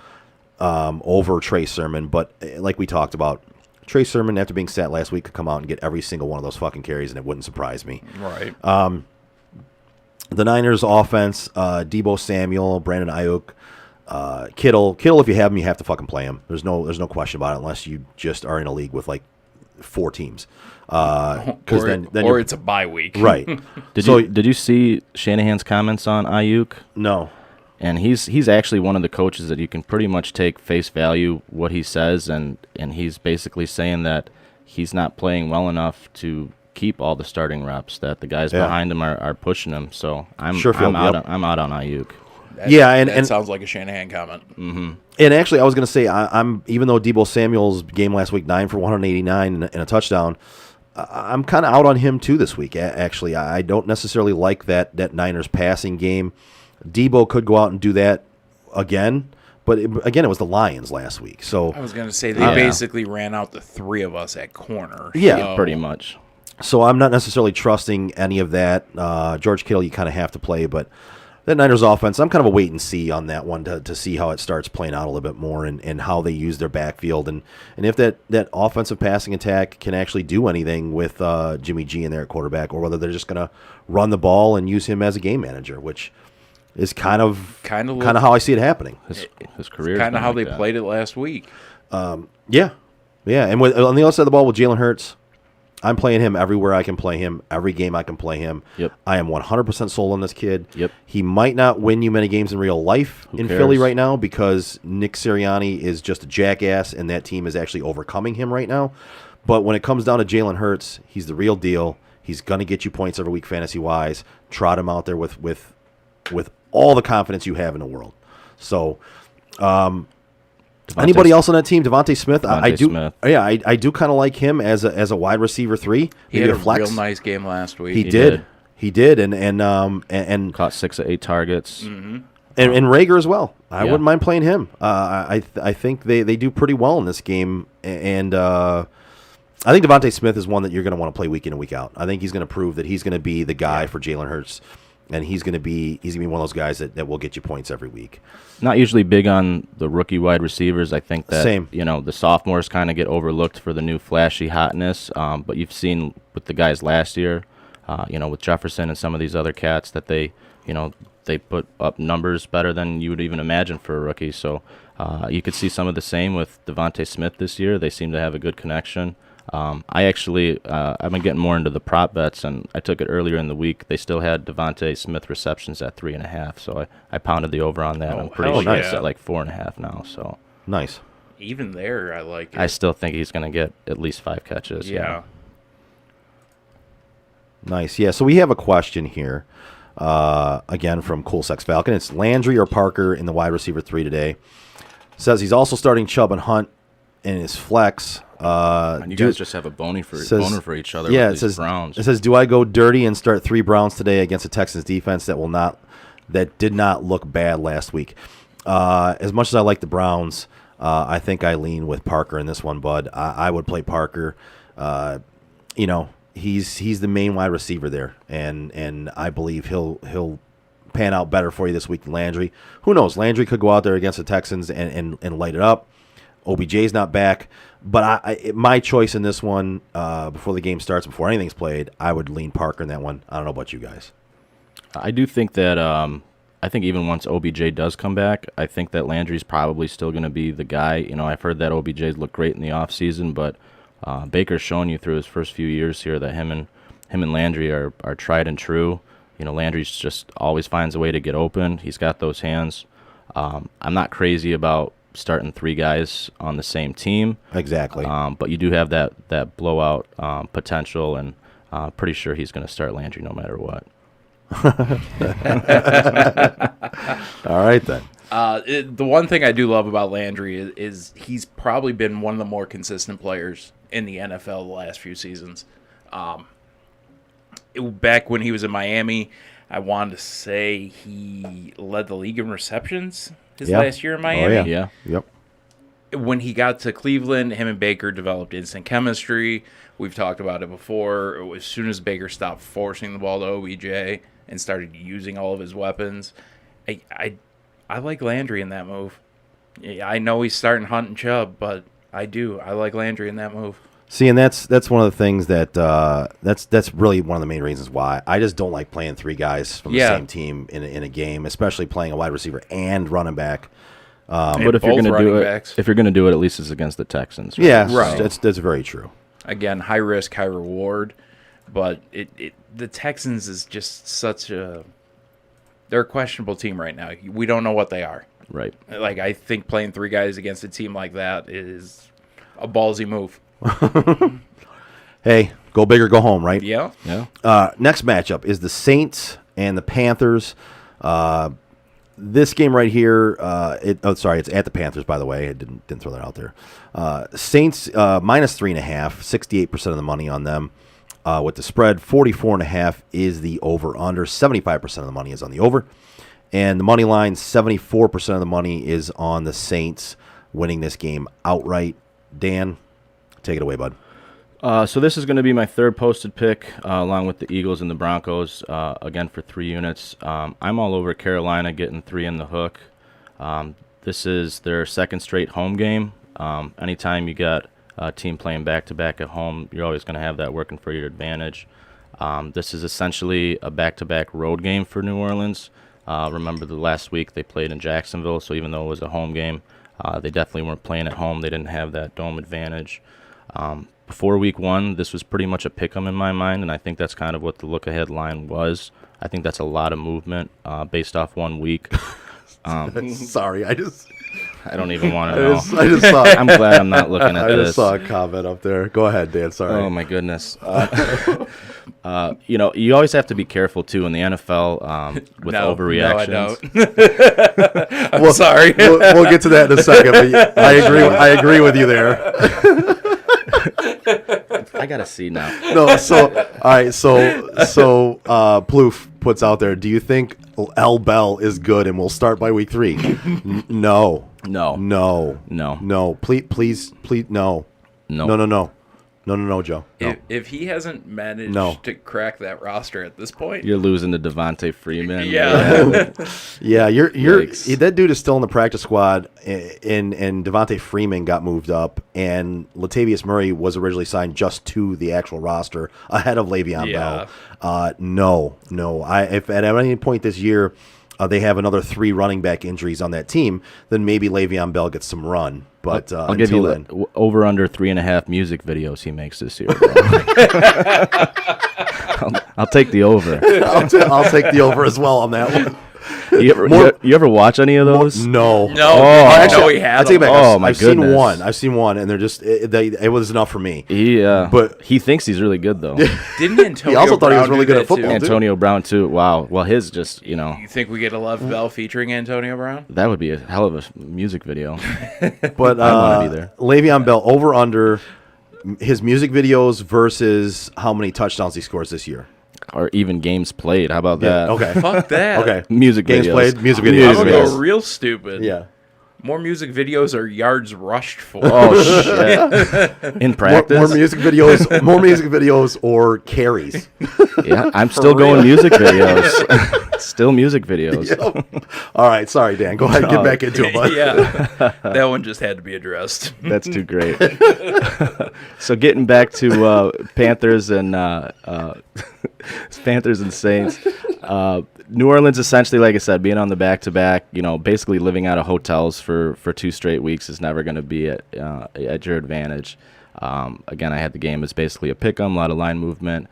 over Trey Sermon. But like we talked about, Trey Sermon, after being sat last week, could come out and get every single one of those fucking carries, and it wouldn't surprise me. Right. The Niners offense, Deebo Samuel, Brandon Ayuk, Kittle. Kittle, if you have him, you have to fucking play him. There's no question about it, unless you just are in a league with like 4 teams. Because then you're- it's a bye week. right. Did you see Shanahan's comments on Ayuk? No. And he's actually one of the coaches that you can pretty much take face value what he says, and he's basically saying that he's not playing well enough to keep all the starting reps, that the guys behind him are pushing him. So I'm out on Ayuk. That sounds like a Shanahan comment. And actually, I was going to say, I'm even though Deebo Samuel's game last week 9 for 189 and a touchdown, I'm kind of out on him too this week. Actually, I don't necessarily like that Niners passing game. Deebo could go out and do that again, but again, it was the Lions last week. So I was going to say they basically ran out the 3 of us at corner. Yeah, so- Pretty much. So I'm not necessarily trusting any of that. George Kittle, you kind of have to play, but that Niners offense, I'm kind of a wait and see on that one to see how it starts playing out a little bit more and how they use their backfield and if that offensive passing attack can actually do anything with Jimmy G in there at quarterback, or whether they're just going to run the ball and use him as a game manager, which is kind of how I see it happening. His career. Kind of how they played it last week. Yeah. And on the other side of the ball with Jalen Hurts, I'm playing him everywhere I can play him, every game I can play him. Yep. I am 100% sold on this kid. Yep. He might not win you many games in real life in cares? Philly right now because Nick Sirianni is just a jackass, and that team is actually overcoming him right now. But when it comes down to Jalen Hurts, he's the real deal. He's going to get you points every week fantasy-wise. Trot him out there with all the confidence you have in the world. So, anybody else on that team? Devontae Smith? I do. Smith. Yeah, I do kind of like him as a wide receiver 3. He maybe had a flex. real nice game last week. He did. He did, and Caught 6 of 8 targets. and Rager as well. I Yeah. wouldn't mind playing him. I think they do pretty well in this game, and I think Devontae Smith is one that you're going to want to play week in and week out. I think he's going to prove that he's going to be the guy for Jalen Hurts, and he's going to be one of those guys that will get you points every week. Not usually big on the rookie wide receivers. I think that Same. the sophomores kind of get overlooked for the new flashy hotness. But you've seen with the guys last year, with Jefferson and some of these other cats that they put up numbers better than you would even imagine for a rookie. So you could see some of the same with Devontae Smith this year. They seem to have a good connection. I've been getting more into the prop bets, and I took it earlier in the week. They still had Devontae Smith receptions at 3.5, so I pounded the over on that. I'm pretty hell sure it's yeah. at like 4.5 now. So Nice. Even there, I like it. I still think he's going to get at least 5 catches. yeah. Nice. Yeah, so we have a question here, again, from Cool Sex Falcon. It's Landry or Parker in the wide receiver 3 today. Says he's also starting Chubb and Hunt in his flex. And you guys just have a boner for each other Yeah, with these Browns. It says, do I go dirty and start 3 Browns today against the Texans defense that did not look bad last week? As much as I like the Browns, I think I lean with Parker in this one, bud. I would play Parker. He's the main wide receiver there, and I believe he'll pan out better for you this week than Landry. Who knows? Landry could go out there against the Texans and light it up. OBJ's not back, but my choice in this one, before the game starts, before anything's played, I would lean Parker in that one. I don't know about you guys. I do think that I think even once OBJ does come back, I think that Landry's probably still going to be the guy. I've heard that OBJ's looked great in the offseason, but Baker's shown you through his first few years here that him and Landry are tried and true. Landry's just always finds a way to get open. He's got those hands. I'm not crazy about starting 3 guys on the same team. Exactly. But you do have that blowout potential, and pretty sure he's going to start Landry no matter what. All right, then. The one thing I do love about Landry is he's probably been one of the more consistent players in the NFL the last few seasons. Back when he was in Miami, I wanted to say he led the league in receptions last year in Miami. Oh, yeah. Yep. When he got to Cleveland, him and Baker developed instant chemistry. We've talked about it before. As soon as Baker stopped forcing the ball to OBJ and started using all of his weapons, I like Landry in that move. I know he's starting Hunt and Chubb, but I like Landry in that move. See, and that's one of the things that that's really one of the main reasons why I just don't like playing 3 guys from the same team in a game, especially playing a wide receiver and running back. But if you're going to do it, at least it's against the Texans. Right? Yeah, Right. That's very true. Again, high risk, high reward, but the Texans is just they're a questionable team right now. We don't know what they are. Right. Like, I think playing 3 guys against a team like that is a ballsy move. Hey, go big or go home, right? Yeah. Yeah. Next matchup is the Saints and the Panthers. This game right here, it's at the Panthers, by the way. I didn't throw that out there. Saints minus 3.5, 68% of the money on them. With the spread, 44.5 is the over/under. 75% of the money is on the over, and the money line, 74% of the money is on the Saints winning this game outright. Dan, take it away, bud. So this is going to be my 3rd posted pick, along with the Eagles and the Broncos, again for 3 units. I'm all over Carolina getting 3 in the hook. This is their 2nd straight home game. Anytime you got a team playing back-to-back at home, you're always going to have that working for your advantage. This is essentially a back-to-back road game for New Orleans. Remember the last week they played in Jacksonville, so even though it was a home game, they definitely weren't playing at home. They didn't have that dome advantage. Before week 1, this was pretty much a pick-em in my mind, and I think that's kind of what the look-ahead line was. I think that's a lot of movement based off 1 week. Sorry, I don't even want to know. I just saw. I'm glad I'm not looking at I this. just saw a comment up there. Go ahead, Dan. Sorry. Oh, my goodness. You always have to be careful too in the NFL with overreactions. No, I don't. I'm sorry. We'll get to that in a second. But I agree with you there. I gotta see now. No, so all right, so Plouffe puts out there. Do you think L. Bell is good and will start by week 3? No. Please, no. No, Joe. No. If he hasn't managed to crack that roster at this point, You're losing to Devontae Freeman. Yeah. Yeah, you're Yikes. that dude is still in the practice squad, and Devontae Freeman got moved up, and Latavius Murray was originally signed just to the actual roster ahead of Le'Veon Yeah. Bell. No. If at any point this year they have another 3 running back injuries on that team, then maybe Le'Veon Bell gets some run. But I'll give until you then, over under 3.5 music videos he makes this year. Bro. I'll take the over. I'll take the over as well on that one. You ever watch any of those? No. Actually, he had I take it back. Oh, my I've seen goodness. one. I've seen one, and they're just it was enough for me. But he thinks he's really good though. Didn't Antonio He also thought he was Brown really do good at that, too? football. Antonio Brown too. Wow. Well, his just You think we get a Love Bell featuring Antonio Brown? that would be a hell of a music video. But I wanna be there. Le'Veon Bell over under his music videos versus how many touchdowns he scores this year. Or even games played. How about that? Okay. Fuck that. Okay. Music Games videos. played, music I'm videos. gonna Yes. go real stupid. Yeah. More music videos are yards rushed for. Oh shit! In practice, More music videos or carries. yeah, I'm still going music videos. Still music videos. All right, sorry, Dan. Go ahead and get back into it, bud. Yeah, that one just had to be addressed. That's too great. So getting back to Panthers and Panthers and Saints, New Orleans essentially, like I said, being on the back-to-back, basically living out of hotels for 2 straight weeks is never going to be at your advantage. Again, I had the game as basically a pick-em, a lot of line movement.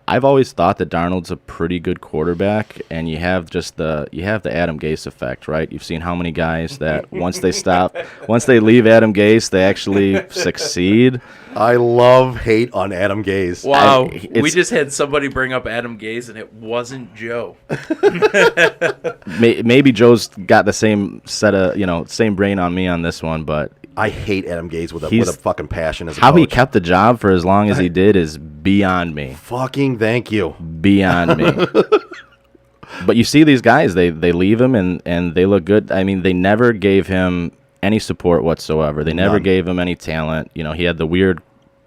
I've always thought that Darnold's a pretty good quarterback, and you have the Adam Gase effect, right? You've seen how many guys that once they leave Adam Gase, they actually succeed. I love hate on Adam Gase. Wow, we it's- just had somebody bring up Adam Gase, and it wasn't Joe. Maybe Joe's got the same set of same brain on me on this one, but I hate Adam Gase with a fucking passion as a how coach. he kept the job for as long as he did is beyond me. Fucking thank you. Beyond me. But you see these guys, they leave him and they look good. I mean, they never gave him any support whatsoever. They never gave him any talent. He had the weird,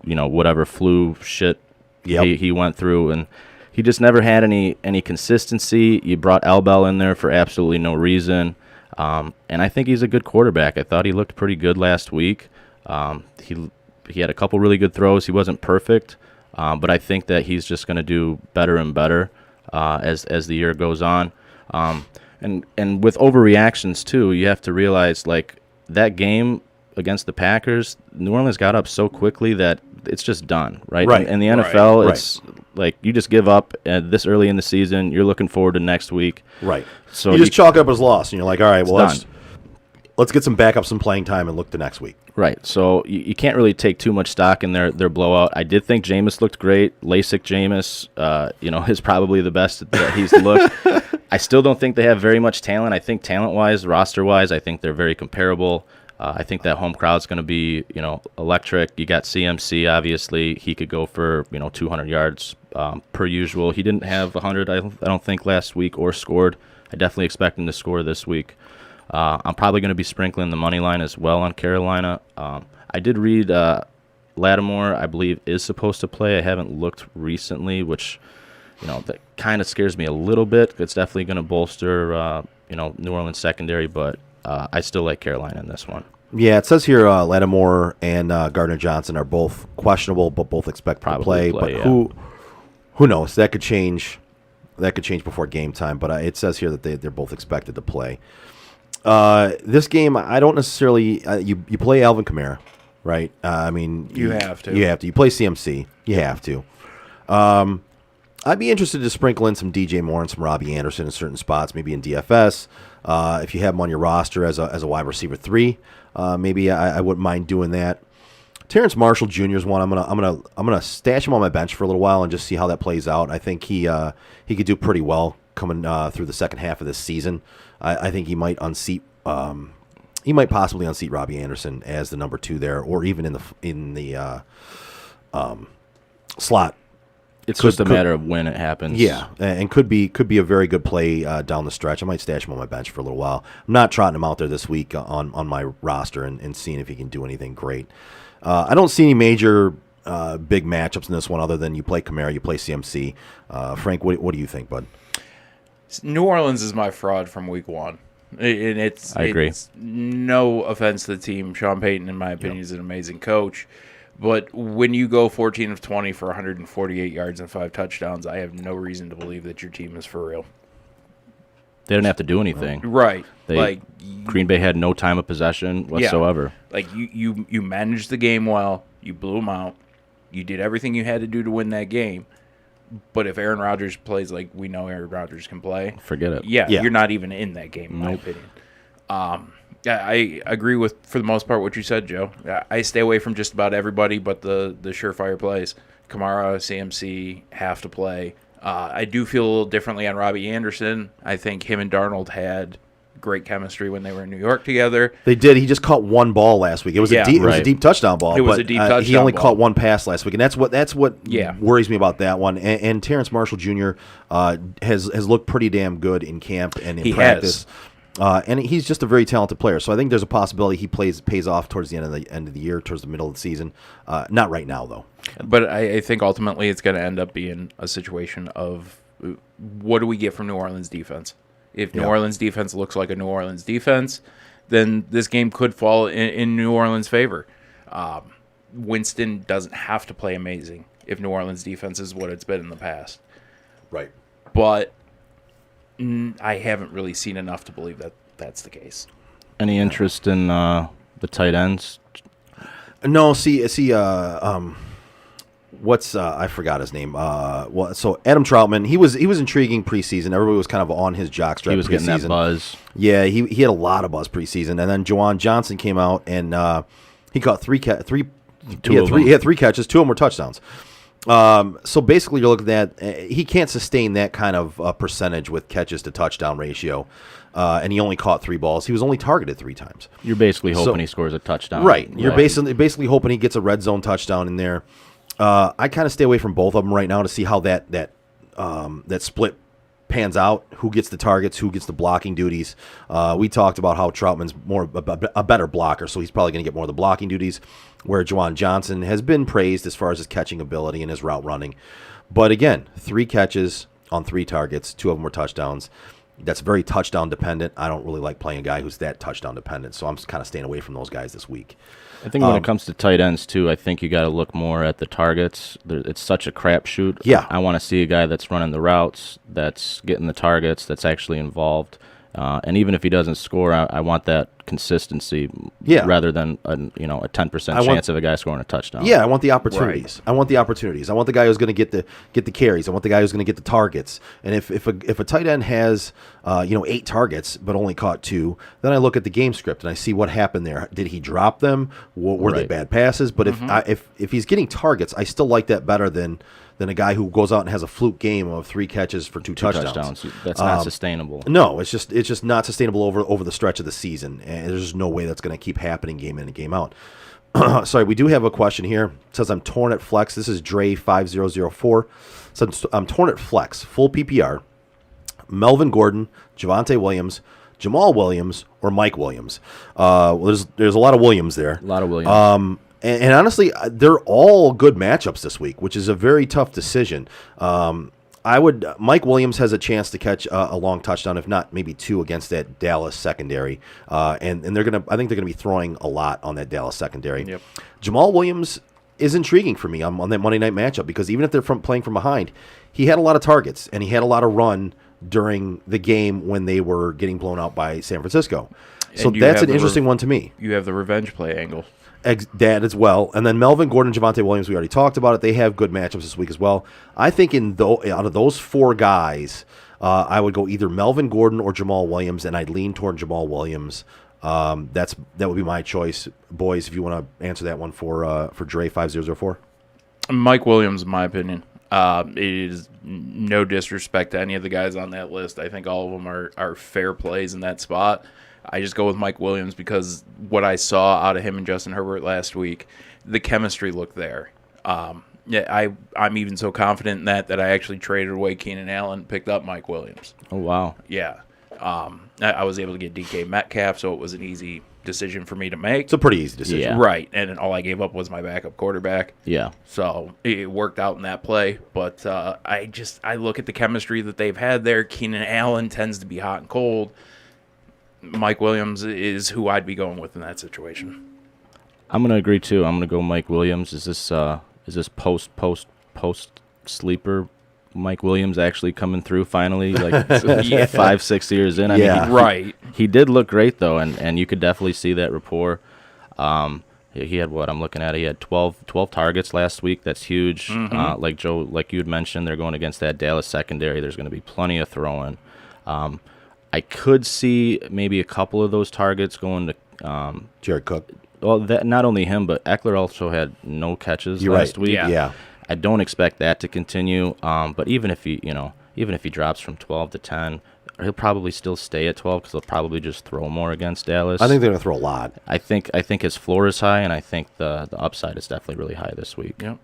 whatever flu shit he went through, and he just never had any consistency. You brought L. Bell in there for absolutely no reason. And I think he's a good quarterback. I thought he looked pretty good last week. He had a couple really good throws. He wasn't perfect, but I think that he's just going to do better and better as the year goes on. And with overreactions too, you have to realize that game against the Packers, New Orleans got up so quickly that it's just done, right? Right. In the NFL, it's like you just give up this early in the season. You're looking forward to next week. Right. So you just chalk it up as loss, and you're like, all right, well, done. let's get some backup, some playing time, and look to next week. Right. So you can't really take too much stock in their blowout. I did think Jameis looked great. LASIK Jameis, is probably the best that he's looked. I still don't think they have very much talent. I think talent-wise, roster-wise, I think they're very comparable. I think that home crowd's going to be, electric. You got CMC, obviously. He could go for, 200 yards per usual. He didn't have 100, I don't think, last week or scored. I definitely expect him to score this week. I'm probably going to be sprinkling the money line as well on Carolina. I did read Lattimore, I believe, is supposed to play. I haven't looked recently, which, that kind of scares me a little bit. It's definitely going to bolster, New Orleans secondary, but I still like Carolina in this one. Yeah, it says here Lattimore and Gardner Johnson are both questionable, but both expect to play. But yeah. who knows? That could change. That could change before game time. But it says here that they're both expected to play. This game, I don't necessarily. You play Alvin Kamara, right? You have to. You have to. You play CMC. You have to. I'd be interested to sprinkle in some DJ Moore and some Robbie Anderson in certain spots, maybe in DFS. If you have him on your roster as a wide receiver 3, maybe I wouldn't mind doing that. Terrence Marshall Jr. is one. I'm gonna stash him on my bench for a little while and just see how that plays out. I think he could do pretty well coming through the second half of this season. I think he might unseat. He might possibly unseat Robbie Anderson as the number 2 there, or even in the slot. It's just a matter of when it happens. Yeah, and could be a very good play down the stretch. I might stash him on my bench for a little while. I'm not trotting him out there this week on my roster and seeing if he can do anything great. I don't see any major big matchups in this one other than you play Kamara, you play CMC. Frank, what do you think, bud? New Orleans is my fraud from week 1. And I agree. It's no offense to the team. Sean Payton, in my opinion, is an amazing coach. But when you go 14 of 20 for 148 yards and 5 touchdowns, I have no reason to believe that your team is for real. They didn't have to do anything. Right. Green Bay had no time of possession whatsoever. Yeah. Like, you managed the game well. You blew them out. You did everything you had to do to win that game. But if Aaron Rodgers plays like we know Aaron Rodgers can play, forget it. Yeah, you're not even in that game, in my opinion. I agree with, for the most part, what you said, Joe. I stay away from just about everybody but the surefire plays. Kamara, CMC have to play. I do feel a little differently on Robbie Anderson. I think him and Darnold had great chemistry when they were in New York together. They did. He just caught one ball last week. It was a deep touchdown ball. It was a deep touchdown He only ball. caught one pass last week, and that's what worries me about that one. And Terrence Marshall Jr. Has looked pretty damn good in camp and in practice. And he's just a very talented player. So I think there's a possibility he pays off towards the end of the year, towards the middle of the season. Not right now, though. But I think ultimately it's going to end up being a situation of what do we get from New Orleans defense? If New Orleans defense looks like a New Orleans defense, then this game could fall in New Orleans' favor. Winston doesn't have to play amazing if New Orleans defense is what it's been in the past. Right. But I haven't really seen enough to believe that that's the case. Any interest in the tight ends? No, what's I forgot his name. So Adam Troutman, he was intriguing preseason. Everybody was kind of on his jockstrap. He was getting that buzz. Yeah, he had a lot of buzz preseason, and then Juwan Johnson came out and he caught three catches. 2 of them were touchdowns. So basically, you're looking at he can't sustain that kind of percentage with catches to touchdown ratio, and he only caught 3 balls. He was only targeted 3 times. You're basically hoping he scores a touchdown, right? You're basically hoping he gets a red zone touchdown in there. I kind of stay away from both of them right now to see how that split pans out. Who gets the targets? Who gets the blocking duties? We talked about how Troutman's more a better blocker, so he's probably going to get more of the blocking duties, where Juwan Johnson has been praised as far as his catching ability and his route running. But again, 3 catches on 3 targets, 2 of them were touchdowns. That's very touchdown dependent. I don't really like playing a guy who's that touchdown dependent, so I'm kind of staying away from those guys this week. I think when it comes to tight ends, too, I think you got to look more at the targets. It's such a crapshoot. Yeah. I want to see a guy that's running the routes, that's getting the targets, that's actually involved. And even if he doesn't score, I want that consistency rather than a 10% chance of a guy scoring a touchdown. Yeah, I want the opportunities. Right. I want the guy who's going to get the carries. I want the guy who's going to get the targets. And if a tight end has 8 targets but only caught 2, then I look at the game script and I see what happened there. Did he drop them? Were they bad passes? But if he's getting targets, I still like that better than a guy who goes out and has a fluke game of 3 catches for 2 touchdowns. That's not sustainable. No, it's just not sustainable over the stretch of the season. And there's no way that's going to keep happening game in and game out. Sorry, we do have a question here. It says, I'm torn at flex. This is Dre5004. It says, I'm torn at flex, full PPR. Melvin Gordon, Javonte Williams, Jamal Williams, or Mike Williams. There's a lot of Williams there. A lot of Williams. And honestly, they're all good matchups this week, which is a very tough decision. Mike Williams has a chance to catch a long touchdown, if not maybe 2 against that Dallas secondary. And I think they're gonna be throwing a lot on that Dallas secondary. Yep. Jamal Williams is intriguing for me on that Monday night matchup because even if they're playing from behind, he had a lot of targets and he had a lot of run during the game when they were getting blown out by San Francisco. So that's an interesting one to me. You have the revenge play angle. That as well. And then Melvin Gordon and Javonte Williams, we already talked about it. They have good matchups this week as well. I think out of those 4 guys, I would go either Melvin Gordon or Jamal Williams, and I'd lean toward Jamal Williams That would be my choice, boys. If you want to answer that one for Dre 5004. Mike Williams, in my opinion. It is no disrespect to any of the guys on that list. I think all of them are fair plays in that spot. I just go with Mike Williams because what I saw out of him and Justin Herbert last week, the chemistry looked there. Yeah, I'm even so confident in that I actually traded away Keenan Allen, picked up Mike Williams. Oh, wow. Yeah. I was able to get DK Metcalf, so it was an easy decision for me to make. It's a pretty easy decision. Yeah. Right, and then all I gave up was my backup quarterback. Yeah. So it worked out in that play. But I look at the chemistry that they've had there. Keenan Allen tends to be hot and cold. Mike Williams is who I'd be going with in that situation. I'm going to agree, too. I'm going to go Mike Williams. Is this post sleeper Mike Williams actually coming through finally, like 5-6 years in? I mean, right. He did look great, though, and you could definitely see that rapport. He had what I'm looking at. He had 12 targets last week. That's huge. Like Joe, like you had mentioned, they're going against that Dallas secondary. There's going to be plenty of throwing. I could see maybe a couple of those targets going to Jared Cook. Well, that not only him, but Eckler also had no catches last week. Yeah. I don't expect that to continue. But even if he drops from 12 to 10, he'll probably still stay at 12 because they'll probably just throw more against Dallas. I think they're going to throw a lot. I think his floor is high, and I think the upside is definitely really high this week. Yep.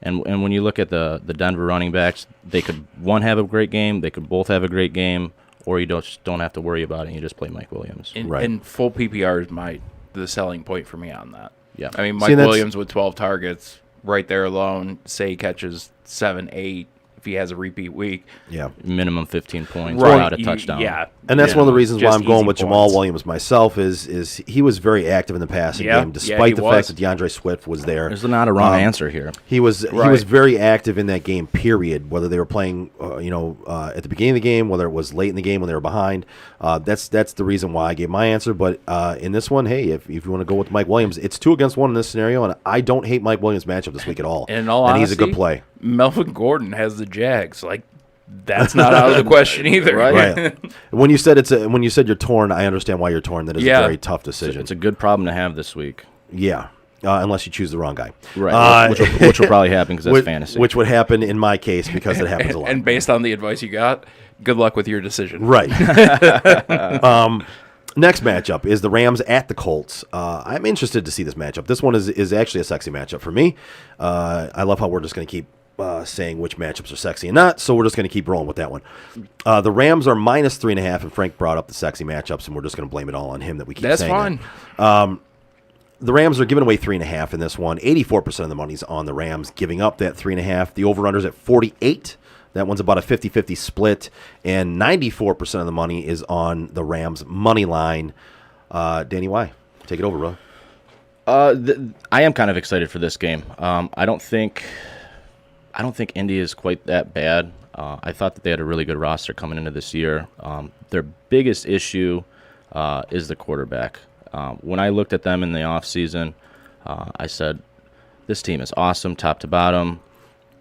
And when you look at the Denver running backs, they could have a great game, they could both have a great game, or you don't have to worry about it. You just play Mike Williams. And full PPR is the selling point for me on that. Yeah. I mean, Mike Williams with 12 targets right there alone, say he catches 7, 8, if he has a repeat week. Yeah. Minimum 15 points Right. without a touchdown. Yeah. And that's one of the reasons why Just I'm going easy with Jamal points. Williams myself is he was very active in the passing game, despite the fact that DeAndre Swift was there. There's not a wrong answer here. He was very active in that game, period, whether they were playing at the beginning of the game, whether it was late in the game when they were behind. That's the reason why I gave my answer. But in this one, hey, if you want to go with Mike Williams, it's 2 against 1 in this scenario, and I don't hate Mike Williams' matchup this week at all. And in all honesty, he's a good play. Melvin Gordon has the Jags. Like, that's not out of the question either. Right. When you said you're torn, I understand why you're torn. That is a very tough decision. It's a good problem to have this week. Yeah. Unless you choose the wrong guy. Right. Which will probably happen because that's fantasy. Which would happen in my case because it happens a lot. And based on the advice you got, good luck with your decision. Right. Next matchup is the Rams at the Colts. I'm interested to see this matchup. This one is actually a sexy matchup for me. I love how we're just going to keep saying which matchups are sexy and not, so we're just going to keep rolling with that one. The Rams are minus 3.5, and Frank brought up the sexy matchups, and we're just going to blame it all on him that we keep saying fine. The Rams are giving away 3.5 in this one. 84% of the money's on the Rams, giving up that 3.5. The over-under's at 48. That one's about a 50-50 split, and 94% of the money is on the Rams' money line. Danny, why? Take it over, bro. I am kind of excited for this game. I don't think Indy is quite that bad. I thought that they had a really good roster coming into this year. Their biggest issue is the quarterback. When I looked at them in the offseason, I said, this team is awesome, top to bottom.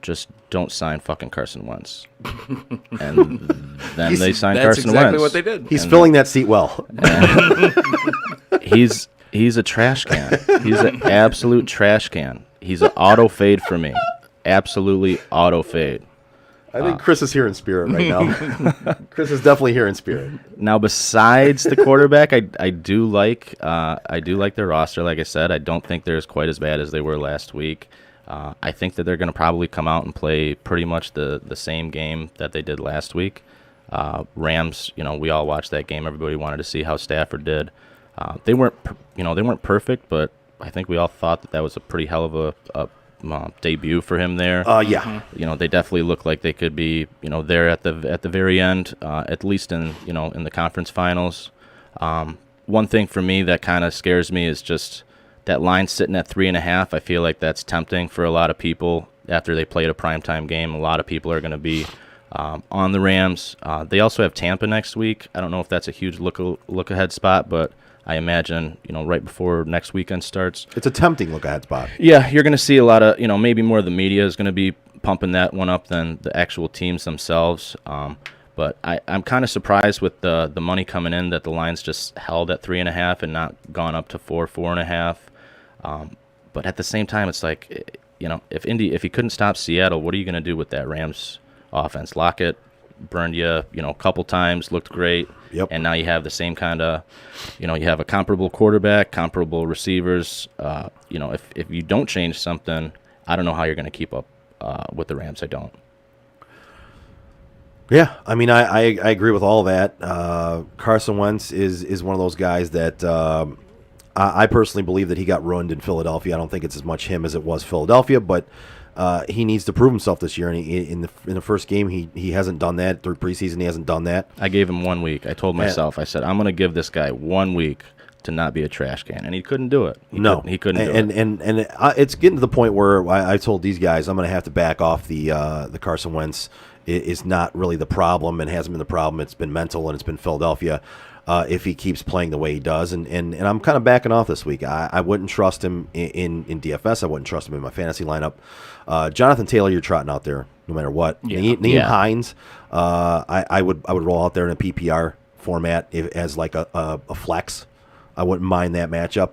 Just don't sign fucking Carson Wentz. And then they signed Carson Wentz. That's exactly what they did. He's filling that seat well. He's a trash can. He's an absolute trash can. He's an auto fade for me. Absolutely auto fade. I think Chris is here in spirit right now. Chris is definitely here in spirit. Now, besides the quarterback, I do like their roster. Like I said, I don't think they're quite as bad as they were last week. I think that they're going to probably come out and play pretty much the same game that they did last week. Rams, we all watched that game. Everybody wanted to see how Stafford did. They weren't perfect, but I think we all thought that was a pretty hell of a debut for him there. Yeah. They definitely look like they could be, there at the very end, at least in the conference finals. One thing for me that kind of scares me is just that line sitting at 3.5. I feel like that's tempting for a lot of people after they played a primetime game. A lot of people are going to be on the Rams. They also have Tampa next week. I don't know if that's a huge look ahead spot, but I imagine, right before next weekend starts. It's a tempting look-ahead spot. Yeah, you're going to see a lot of, maybe more of the media is going to be pumping that one up than the actual teams themselves. But I'm kind of surprised with the money coming in that the line's just held at 3.5 and not gone up to 4.5. But at the same time, it's like, if he couldn't stop Seattle, what are you going to do with that Rams offense? Lockett burned you, a couple times, looked great. Yep. And now you have the same kind of, you have a comparable quarterback, comparable receivers. If you don't change something, I don't know how you're going to keep up with the Rams. I don't. Yeah, I mean, I agree with all that. Carson Wentz is one of those guys that I personally believe that he got ruined in Philadelphia. I don't think it's as much him as it was Philadelphia, but he needs to prove himself this year. And in the first game, he hasn't done that. Through preseason, he hasn't done that. I gave him 1 week. I told myself, I said, I'm going to give this guy 1 week to not be a trash can, and he couldn't do it. He couldn't do it. And it's getting to the point where I told these guys I'm going to have to back off the Carson Wentz is not really the problem and hasn't been the problem. It's been mental and it's been Philadelphia. If he keeps playing the way he does, and I'm kind of backing off this week. I wouldn't trust him in DFS. I wouldn't trust him in my fantasy lineup. Jonathan Taylor, you're trotting out there no matter what. Nyheim Hines, I would roll out there in a PPR format as like a flex. I wouldn't mind that matchup.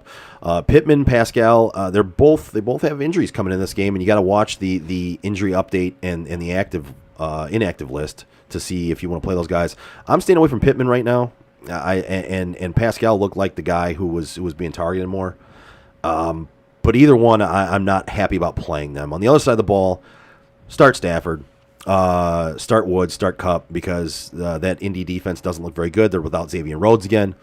Pittman, Pascal, they both have injuries coming in this game, and you got to watch the injury update and the inactive list to see if you want to play those guys. I'm staying away from Pittman right now. And Pascal looked like the guy who was being targeted more. But either one, I'm not happy about playing them. On the other side of the ball, start Stafford, start Woods, start Kupp, because that Indy defense doesn't look very good. They're without Xavier Rhodes again.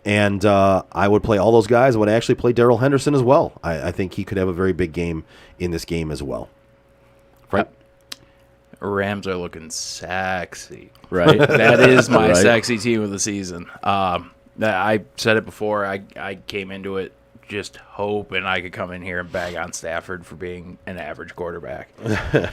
And I would play all those guys. I would actually play Darrell Henderson as well. I think he could have a very big game in this game as well. Frank? Rams are looking sexy. Right. That is my Right. sexy team of the season. I said it before. I came into it just hoping I could come in here and bag on Stafford for being an average quarterback.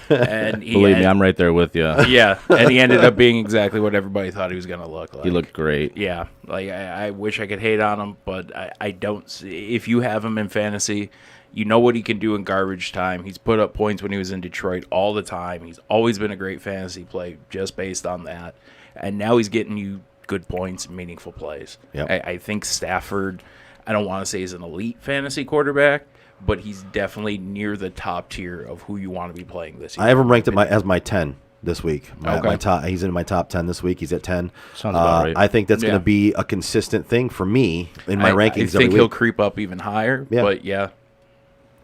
And Believe me, I'm right there with you. Yeah, and he ended up being exactly what everybody thought he was going to look like. He looked great. Yeah, like I wish I could hate on him, but I don't see. If you have him in fantasy, you know what he can do in garbage time. He's put up points when he was in Detroit all the time. He's always been a great fantasy play just based on that. And now he's getting you good points, meaningful plays. Yep. I think Stafford, I don't want to say he's an elite fantasy quarterback, but he's definitely near the top tier of who you want to be playing this year. I have him ranked as my 10 this week. Okay. My top, he's in my top 10 this week. He's at 10. Sounds about right. I think that's going Yeah. to be a consistent thing for me in my rankings I every think he'll week. creep up even higher, Yeah. but yeah.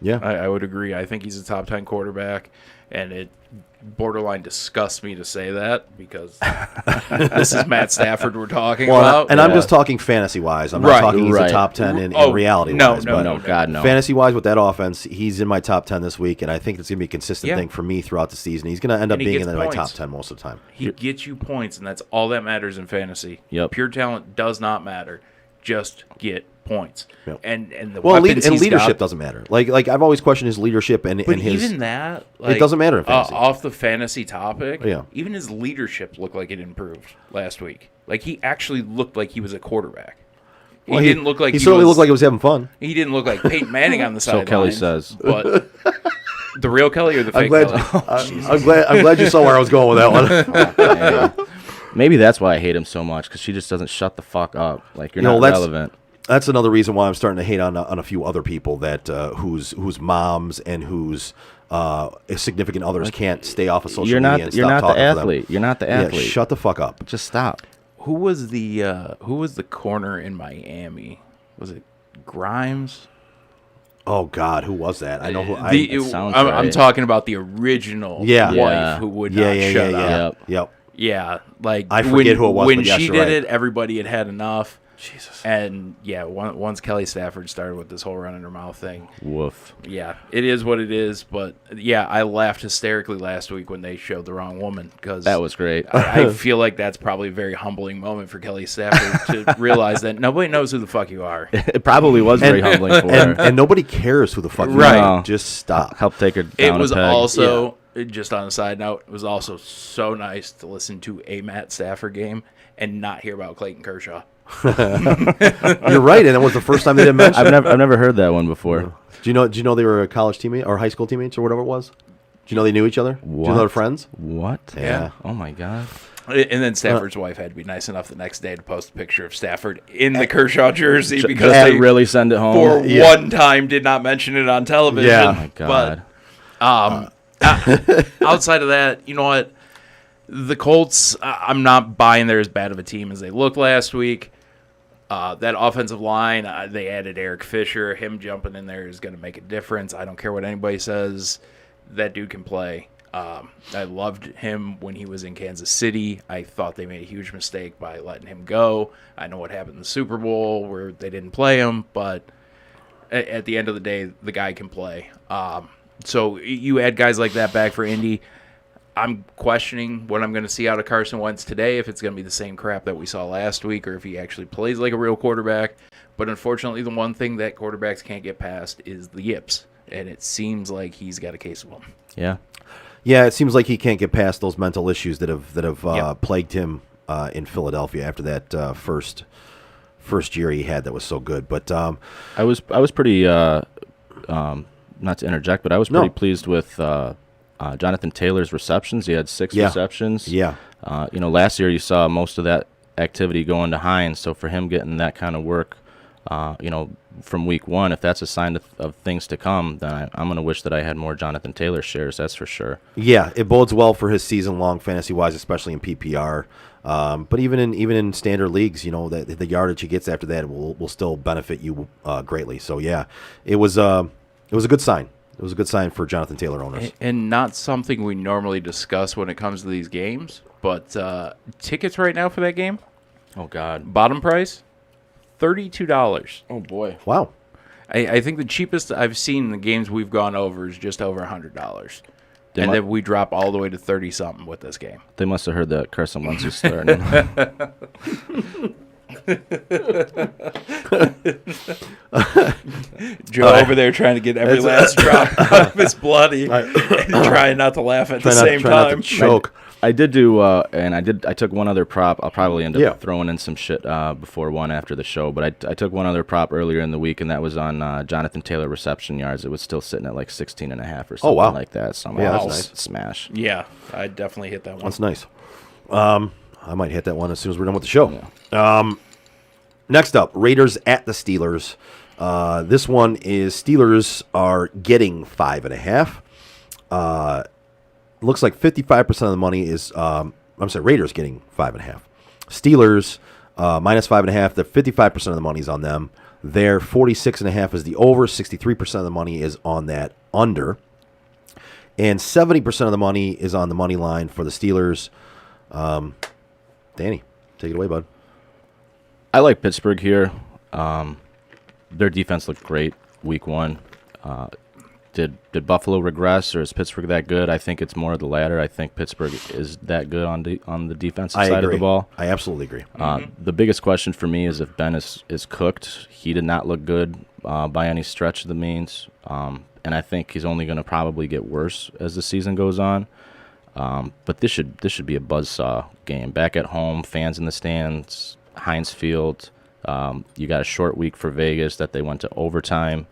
Yeah. I would agree. I think he's a top 10 quarterback, and it borderline disgusts me to say that because this is Matt Stafford we're talking about. And I'm just talking fantasy-wise. I'm not Right, talking he's a right. top 10 in Oh, reality-wise. no, but No, God, no. Fantasy-wise with that offense, he's in my top 10 this week, and I think it's going to be a consistent Yeah. thing for me throughout the season. He's going to end up And he being gets in my top points. 10 most of the time. He gets you points, and that's all that matters in fantasy. Yep. Pure talent does not matter. Just get points. Yep. And the Well, weapons he's leadership got, doesn't matter. Like I've always questioned his leadership and But his. even that, like, doesn't matter in fantasy. Off the fantasy topic, Yeah. even his leadership looked like it improved last week. Like he actually looked like he was a quarterback. He didn't look like he certainly looked like he was having fun. He didn't look like Peyton Manning on the So sideline. Kelly says. But the real Kelly or the I'm fake glad. Kelly? I'm glad you saw where I was going with that one. Yeah. Maybe that's why I hate him so much, because she just doesn't shut the fuck up. Like, you're You know, not that's- relevant. That's another reason why I'm starting to hate on a few other people that whose moms and whose significant others can't stay off of social You're media. not. And You're stop not the talking to them. athlete. You're not the Yeah, athlete. shut the fuck up. Just stop. Who was the corner in Miami? Was it Grimes? Oh God, who was that? I know who. It sounds I'm right. talking about the original Yeah. wife Yeah. who would yeah, not yeah, shut yeah, up. yeah. Yep. Yep. Yeah, like I forget who it was, when but yes, she you're did right. it, everybody had enough. Jesus. And yeah, once Kelly Stafford started with this whole run in her mouth thing, Woof. yeah, it is what it is. But yeah, I laughed hysterically last week when they showed the wrong woman because That was great. I feel like that's probably a very humbling moment for Kelly Stafford to realize that nobody knows who the fuck you are. It probably was very humbling for her. And nobody cares who the fuck you Right. are. No. Just stop. Help take her down It a was peg. also, just on a side note, it was also so nice to listen to a Matt Stafford game and not hear about Clayton Kershaw. You're right, and it was the first time they didn't mention. I've never heard that one before. Do you know they were a college teammate or high school teammates or whatever it was? Do you know they knew each other? Do you know What? they're friends? What? Yeah. Oh my god. And then Stafford's wife had to be nice enough the next day to post a picture of Stafford in the Kershaw jersey because Just they really send it home. for one time did not mention it on television. Yeah. Oh my God. But outside of that, you know what? The Colts, I'm not buying they're as bad of a team as they looked last week. That offensive line, they added Eric Fisher. Him jumping in there is going to make a difference. I don't care what anybody says. That dude can play. I loved him when he was in Kansas City. I thought they made a huge mistake by letting him go. I know what happened in the Super Bowl where they didn't play him, but at the end of the day, the guy can play. So you add guys like that back for Indy. I'm questioning what I'm going to see out of Carson Wentz today, if it's going to be the same crap that we saw last week or if he actually plays like a real quarterback. But unfortunately, the one thing that quarterbacks can't get past is the yips, and it seems like he's got a case of them. Yeah. Yeah, it seems like he can't get past those mental issues that have plagued him in Philadelphia after that first year he had that was so good. But I was pretty not to interject, but I was pretty pleased with Jonathan Taylor's receptions. He had 6 receptions. Yeah. Last year you saw most of that activity going to Hines, so for him getting that kind of work, from week one, if that's a sign of things to come, then I'm going to wish that I had more Jonathan Taylor shares, that's for sure. Yeah, it bodes well for his season-long fantasy-wise, especially in PPR. But even in standard leagues, the yardage he gets after that will still benefit you greatly. So, yeah, it was a good sign. It was a good sign for Jonathan Taylor owners. And not something we normally discuss when it comes to these games, but tickets right now for that game, Oh, God. bottom price, $32. Oh, boy. Wow. I think the cheapest I've seen in the games we've gone over is just over $100. And then we drop all the way to 30-something with this game. They must have heard that Carson Wentz was starting. Joe over there trying to get every last drop out of his bloody and trying not to laugh at the same try not time. to choke. I did do, and I took one other prop. I'll probably end up Yeah. throwing in some shit before one after the show. But I took one other prop earlier in the week, and that was on Jonathan Taylor reception yards. It was still sitting at like 16.5 or something wow. like that. So Yeah, that's nice. nice. Smash. Yeah, I definitely hit that one. That's nice. I might hit that one as soon as we're done with the show. Next up, Raiders at the Steelers. This one is Steelers are getting 5.5. Looks like 55% of the money is, Raiders getting 5.5. Steelers minus 5.5. The 55% of the money is on them. Their 46.5 is the over. 63% of the money is on that under. And 70% of the money is on the money line for the Steelers. Danny, take it away, bud. I like Pittsburgh here. Their defense looked great week one. Did Buffalo regress, or is Pittsburgh that good? I think it's more of the latter. I think Pittsburgh is that good on the defensive side of the ball. I absolutely agree. The biggest question for me is if Ben is cooked. He did not look good by any stretch of the means, and I think he's only going to probably get worse as the season goes on. But this should be a buzzsaw game. Back at home, fans in the stands, Heinz Field. You got a short week for Vegas that they went to overtime.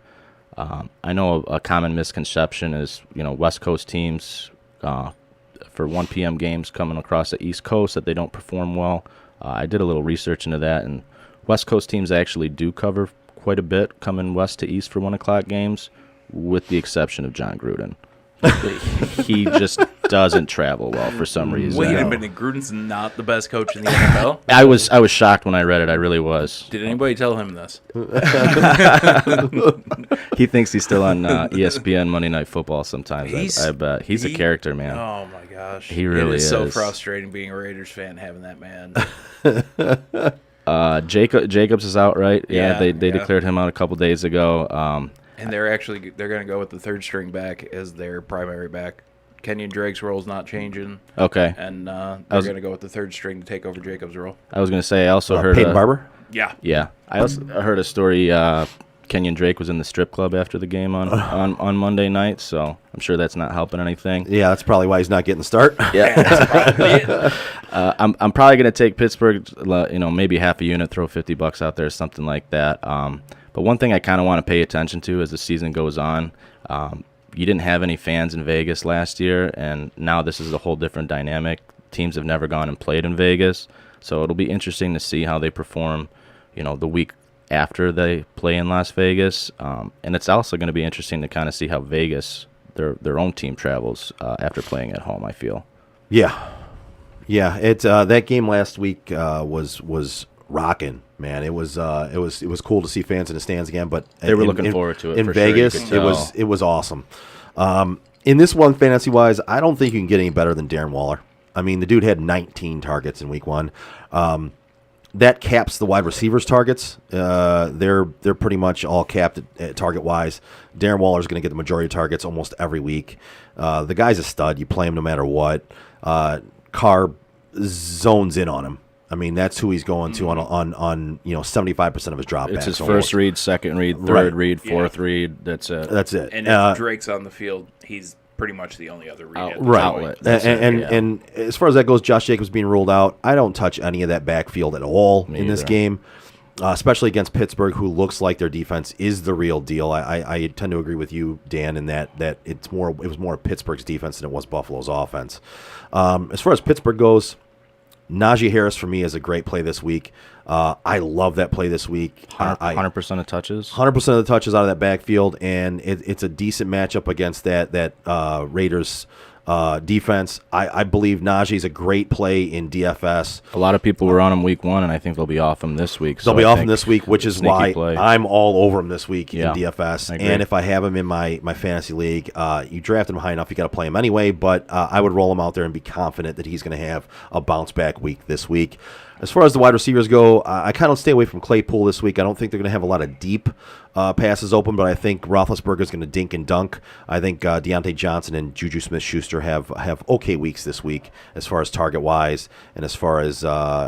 I know a common misconception is, West Coast teams for 1 p.m. games coming across the East Coast that they don't perform well. I did a little research into that, and West Coast teams actually do cover quite a bit coming west to east for 1 o'clock games, with the exception of John Gruden. He just doesn't travel well for some reason. Wait a minute, Gruden's not the best coach in the NFL? I was shocked when I read it. I really was. Did anybody tell him this? He thinks he's still on ESPN Monday Night Football sometimes. I bet. He's a character, man. Oh, my gosh. He really is. It is so is. frustrating being a Raiders fan, having that man. Jacobs is out, right? Yeah, they yeah. declared him out a couple days ago. And they're going to go with the third string back as their primary back. Kenyon Drake's role's not changing. Okay. And they're going to go with the third string to take over Jacobs' role. I was going to say, I also heard Peyton Barber? Yeah. Yeah. I also heard a story. Kenyon Drake was in the strip club after the game on Monday night, so I'm sure that's not helping anything. Yeah, that's probably why he's not getting the start. Yeah. That's probably it. I'm probably going to take Pittsburgh, maybe half a unit, throw $50 out there, something like that. But one thing I kind of want to pay attention to as the season goes on, you didn't have any fans in Vegas last year, and now this is a whole different dynamic. teams have never gone and played in Vegas. So it'll be interesting to see how they perform, the week after they play in Las Vegas. And it's also going to be interesting to kind of see how Vegas, their own team, travels after playing at home, I feel. Yeah. It that game last week was rocking, man. It was cool to see fans in the stands again, but they were looking forward to it in for sure, you Vegas. could tell. It was awesome. In this one, fantasy wise, I don't think you can get any better than Darren Waller. I mean, the dude had 19 targets in week 1. That caps the wide receivers' targets. They're pretty much all capped at target wise. Darren Waller's going to get the majority of targets almost every week. The guy's a stud. You play him no matter what. Carr zones in on him. I mean, that's who he's going to on 75% of his dropbacks. It's his almost. First read, second read, third Right. read, fourth read. That's it. That's it. And if Drake's on the field, he's pretty much the only other read. at this Right. point. Outlet. And as far as that goes, Josh Jacobs being ruled out, I don't touch any of that backfield at all in this either. game, especially against Pittsburgh, who looks like their defense is the real deal. I tend to agree with you, Dan, in that it was more Pittsburgh's defense than it was Buffalo's offense. As far as Pittsburgh goes, Najee Harris for me is a great play this week. I love that play this week. 100% of touches. 100% of the touches out of that backfield, and it's a decent matchup against that Raiders defense. I believe Najee's a great play in DFS. A lot of people were on him week 1, and I think they'll be off him this week. They'll be off him this week, which is sneaky why play. I'm all over him this week Yeah, in DFS. I agree. And if I have him in my fantasy league, you draft him high enough, you got to play him anyway. But I would roll him out there and be confident that he's going to have a bounce back week this week. As far as the wide receivers go, I kind of stay away from Claypool this week. I don't think they're going to have a lot of deep passes open, but I think Roethlisberger is going to dink and dunk. I think Deontay Johnson and Juju Smith-Schuster have okay weeks this week as far as target-wise and as far as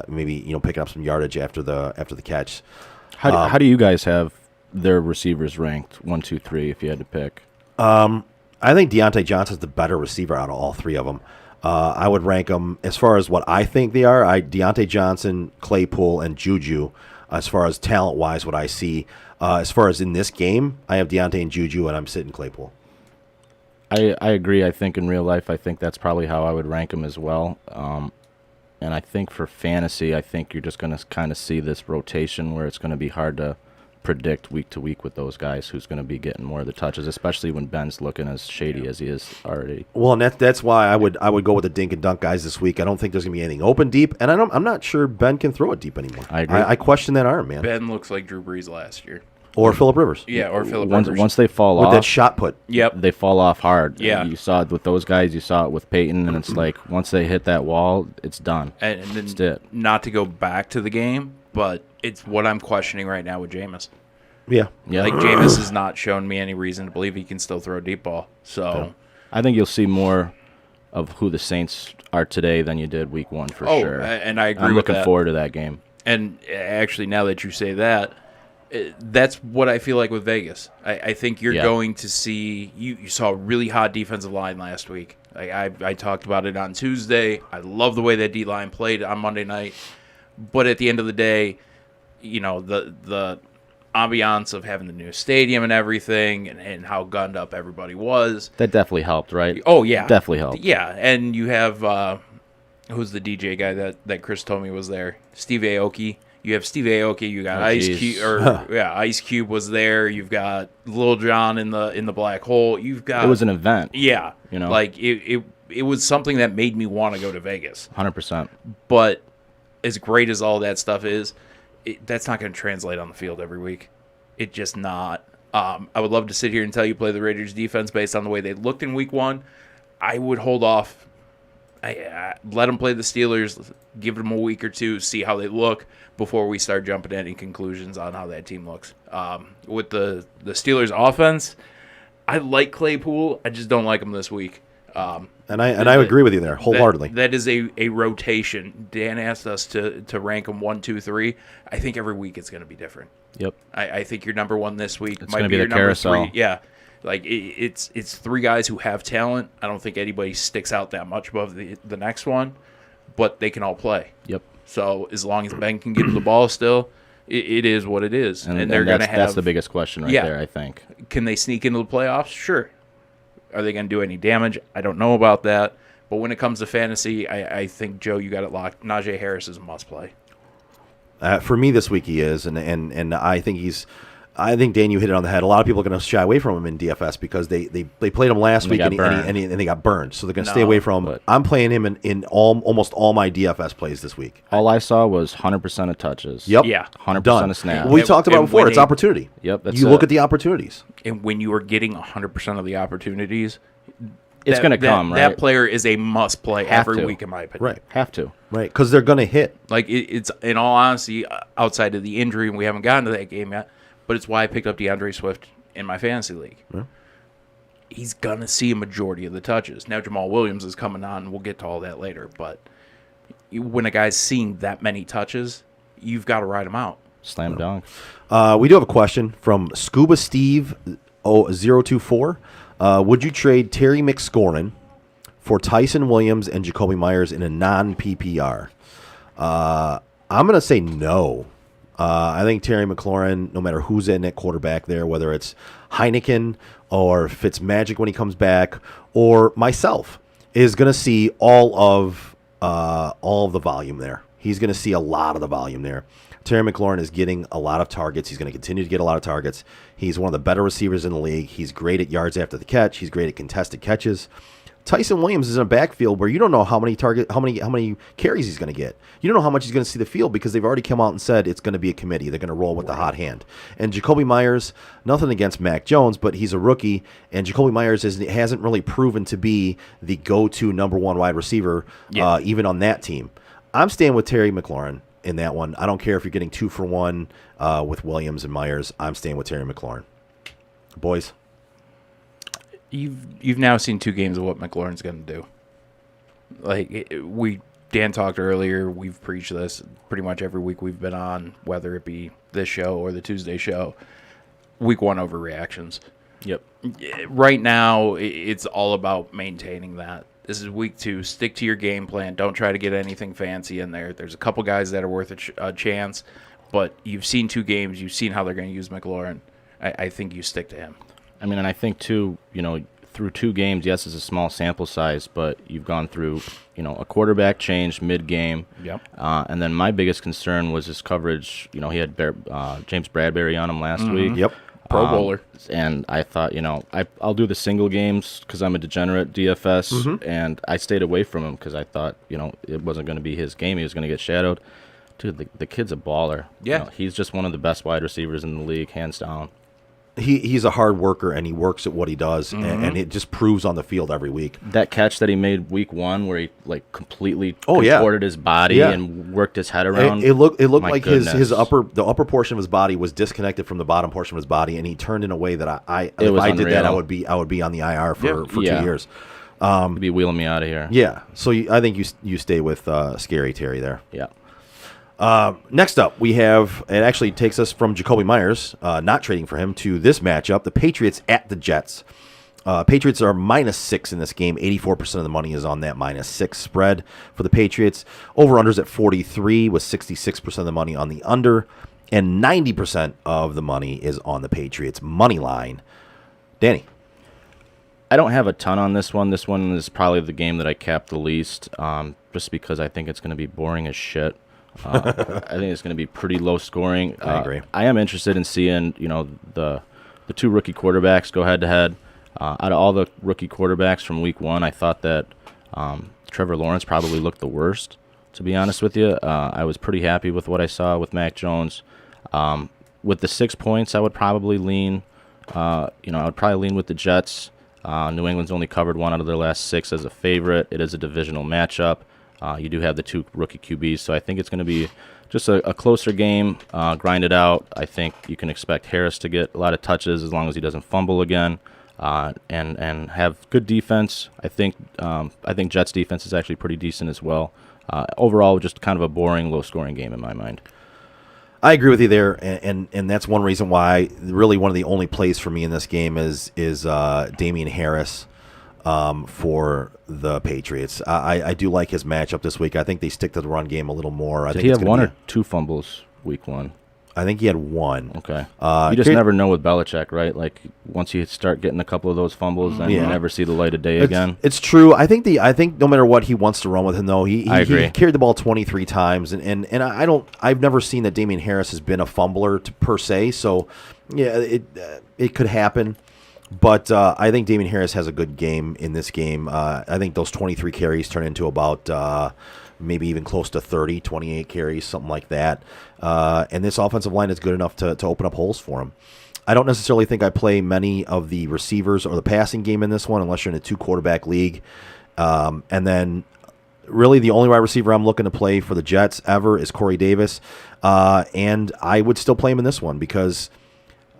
maybe picking up some yardage after the catch. How do you guys have their receivers ranked 1, 2, 3 if you had to pick? I think Deontay Johnson's the better receiver out of all three of them. I would rank them as far as what I think they are. Deontay Johnson, Claypool, and Juju. As far as talent-wise, what I see. As far as in this game, I have Deontay and Juju, and I'm sitting Claypool. I agree. I think in real life, I think that's probably how I would rank them as well. And I think for fantasy, I think you're just going to kind of see this rotation where it's going to be hard to predict week to week with those guys who's going to be getting more of the touches, especially when Ben's looking as shady as he is already. Well, and that's why I would go with the dink and dunk guys this week. I don't think there's going to be anything open deep, and I'm not sure Ben can throw it deep anymore. I agree. I question that arm, man. Ben looks like Drew Brees last year. Or Phillip Rivers. Yeah, or Philip Once Rivers. once they fall With off, that shot put. Yep. they fall off hard. Yeah. You saw it with those guys. You saw it with Peyton, and it's like once they hit that wall, it's done. And then That's it. not to go back to the game, but it's what I'm questioning right now with Jameis. Yeah. Yeah. Like, Jameis has not shown me any reason to believe he can still throw a deep ball. So, I think you'll see more of who the Saints are today than you did week 1 for sure. and I agree I'm with looking that. forward to that game. And actually, now that you say that, that's what I feel like with Vegas. I think you're Yeah. going to see you saw a really hot defensive line last week. I talked about it on Tuesday. I love the way that D line played on Monday night. But at the end of the day, the ambiance of having the new stadium and everything, and how gunned up everybody was. That definitely helped, right? Oh yeah, Definitely helped. Yeah, and you have who's the DJ guy that Chris told me was there? Steve Aoki. You have Steve Aoki. You got Ice geez. Cube, Ice Cube was there. You've got Lil Jon in the black hole. You've got It was an event. yeah, Like it was something that made me want to go to Vegas. 100%. But as great as all that stuff is, that's not going to translate on the field every week. It just not. I would love to sit here and tell you play the Raiders defense based on the way they looked in week 1. I would hold off. I let them play the Steelers, give them a week or two, see how they look before we start jumping to any conclusions on how that team looks. With the Steelers offense, I like Claypool. I just don't like him this week. And I agree with you there wholeheartedly. That is a rotation. Dan asked us to rank them 1, 2, 3. I think every week it's going to be different. Yep. I think your number 1 this week It's might gonna be be your the number carousel. 3. Yeah, like it's 3 guys who have talent. I don't think anybody sticks out that much above the next one, but they can all play. Yep. So as long as Ben can get him the ball still, it is what it is. And they're going to have. that's the biggest question right Yeah. there, I think. Can they sneak into the playoffs? Sure. Are they going to do any damage? I don't know about that. But when it comes to fantasy, I think, Joe, you got it locked. Najee Harris is a must-play. For me this week he is, and I think I think, Dan, you hit it on the head. A lot of people are going to shy away from him in DFS because they played him last week and they got burned. So they're going to stay away from him. I'm playing him in almost all my DFS plays this week. All I saw was 100% of touches. Yep. Yeah. 100% of snaps. We talked about before. It's opportunity. Yep. You look at the opportunities. And when you are getting 100% of the opportunities, it's going to come, right? That player is a must-play every week, in my opinion. Right. Have to. Right, because they're going to hit. Like, it's, in all honesty, outside of the injury, and we haven't gotten to that game yet, but it's why I picked up DeAndre Swift in my fantasy league. Yeah. He's going to see a majority of the touches. Now, Jamal Williams is coming on, and we'll get to all that later. But when a guy's seeing that many touches, you've got to ride him out. Slam dunk. We do have a question from Scuba Steve 024. Would you trade Terry McScorin for Tyson Williams and Jacoby Myers in a non-PPR? I'm going to say no. I think Terry McLaurin, no matter who's in at quarterback there, whether it's Heineken or Fitzmagic when he comes back, or myself, is going to see all of the volume there. He's going to see a lot of the volume there. Terry McLaurin is getting a lot of targets. He's going to continue to get a lot of targets. He's one of the better receivers in the league. He's great at yards after the catch. He's great at contested catches. Tyson Williams is in a backfield where you don't know how many carries he's going to get. You don't know how much he's going to see the field because they've already come out and said it's going to be a committee. They're going to roll with the hot hand. And Jacoby Myers, nothing against Mac Jones, but he's a rookie, and Jacoby Myers hasn't really proven to be the go-to number one wide receiver, even on that team. I'm staying with Terry McLaurin in that one. I don't care if you're getting 2 for 1 with Williams and Myers. I'm staying with Terry McLaurin. Boys. You've now seen 2 games of what McLaurin's going to do. Like Dan talked earlier, we've preached this pretty much every week we've been on, whether it be this show or the Tuesday show. Week 1 overreactions. Yep. Right now, it's all about maintaining that. This is week 2. Stick to your game plan. Don't try to get anything fancy in there. There's a couple guys that are worth a chance, but you've seen 2 games. You've seen how they're going to use McLaurin. I think you stick to him. I mean, and I think, too, through 2 games, yes, it's a small sample size, but you've gone through, a quarterback change mid-game. Yep. And then my biggest concern was his coverage. He had James Bradbury on him last week. Yep. Pro Bowler. And I thought, I'll do the single games because I'm a degenerate DFS, and I stayed away from him because I thought, it wasn't going to be his game. He was going to get shadowed. Dude, the kid's a baller. Yeah. He's just one of the best wide receivers in the league, hands down. He's a hard worker, and he works at what he does, and it just proves on the field every week. That catch that he made week 1 where he completely contorted his body and worked his head around. It looked like the upper portion of his body was disconnected from the bottom portion of his body, and he turned in a way that if I did that, I would be on the IR for 2 years. He'd be wheeling me out of here. Yeah, so I think you stay with Scary Terry there. Yeah. Next up, we have, it actually takes us from Jacoby Myers, not trading for him, to this matchup, the Patriots at the Jets. Patriots are -6 in this game. 84% of the money is on that -6 spread for the Patriots. Over-unders at 43 with 66% of the money on the under, and 90% of the money is on the Patriots money line. Danny. I don't have a ton on this one. This one is probably the game that I capped the least, just because I think it's going to be boring as shit. I think it's going to be pretty low scoring. I agree. I am interested in seeing, the 2 rookie quarterbacks go head to head. Out of all the rookie quarterbacks from week 1, I thought that Trevor Lawrence probably looked the worst, to be honest with you. I was pretty happy with what I saw with Mac Jones. With the 6 points, I would probably lean, with the Jets. New England's only covered 1 out of their last 6 as a favorite. It is a divisional matchup. You do have the 2 rookie QBs, so I think it's going to be just a closer game, grind it out. I think you can expect Harris to get a lot of touches as long as he doesn't fumble again, and have good defense. I think Jets defense is actually pretty decent as well. Overall, just kind of a boring, low-scoring game in my mind. I agree with you there, and that's one reason why really one of the only plays for me in this game is Damian Harris. For the Patriots. I do like his matchup this week. I think they stick to the run game a little more. Did he have 1 or 2 fumbles week 1? I think he had one. Okay. You just never know with Belichick, right? Like once you start getting a couple of those fumbles, then you never see the light of day again. It's true. I think no matter what he wants to run with him, though, I agree. He carried the ball 23 times, and I've never seen that Damian Harris has been a fumbler per se. So yeah, it could happen. But I think Damian Harris has a good game in this game. I think those 23 carries turn into about maybe even close to 30, 28 carries, something like that. And this offensive line is good enough to open up holes for him. I don't necessarily think I play many of the receivers or the passing game in this one unless you're in a 2-quarterback league. And then really the only wide receiver I'm looking to play for the Jets ever is Corey Davis. And I would still play him in this one because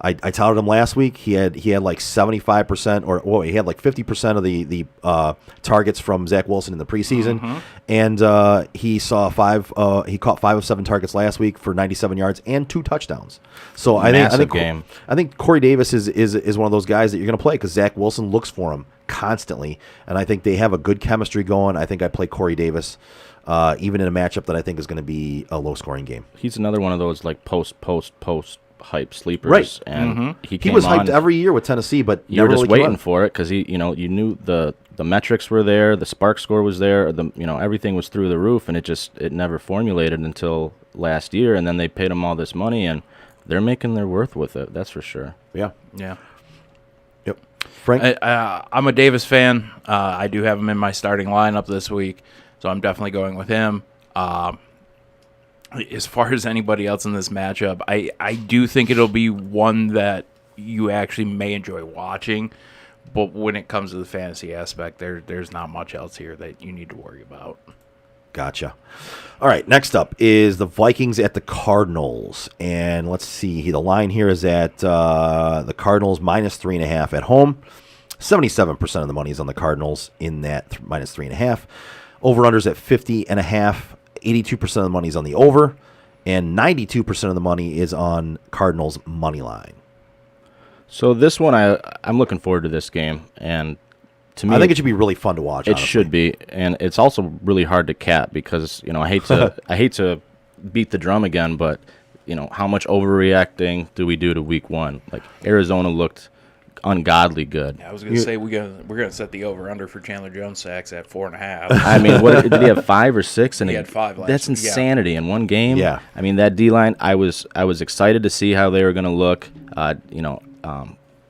I touted him last week. He had like 75% he had like 50% of the targets from Zach Wilson in the preseason, and he caught 5 of 7 targets last week for 97 yards and 2 touchdowns. So I think Corey Davis is one of those guys that you're going to play because Zach Wilson looks for him constantly, and I think they have a good chemistry going. I think I play Corey Davis. Even in a matchup that I think is going to be a low-scoring game. He's another one of those like post hype sleepers, right? And he was hyped every year with Tennessee, but you were just waiting for it because you knew the metrics were there, the spark score was there, everything was through the roof, and it never formulated until last year, and then they paid him all this money, and they're making their worth with it. That's for sure. Yeah. Yep. Frank, I'm a Davis fan. I do have him in my starting lineup this week, so I'm definitely going with him. As far as anybody else in this matchup, I do think it'll be one that you actually may enjoy watching, but when it comes to the fantasy aspect, there's not much else here that you need to worry about. Gotcha. All right, next up is the Vikings at the Cardinals, and let's see. The line here is at the Cardinals minus 3.5 at home. 77% of the money is on the Cardinals in that minus 3.5. Over-unders at 50.5. 82% of the money is on the over, and 92% of the money is on Cardinals' money line. So this one, I'm looking forward to this game, and to me, I think it should be really fun to watch. It should be, and it's also really hard to cap because I hate to beat the drum again, but how much overreacting do we do to Week 1? Like Arizona looked ungodly good. Yeah, I was going to say we're going to set the over/under for Chandler Jones sacks at 4.5. I mean, what did he have 5 or 6? And he had 5 last That's week, insanity in one game. Yeah. I mean, that D-line, I was excited to see how they were going to look.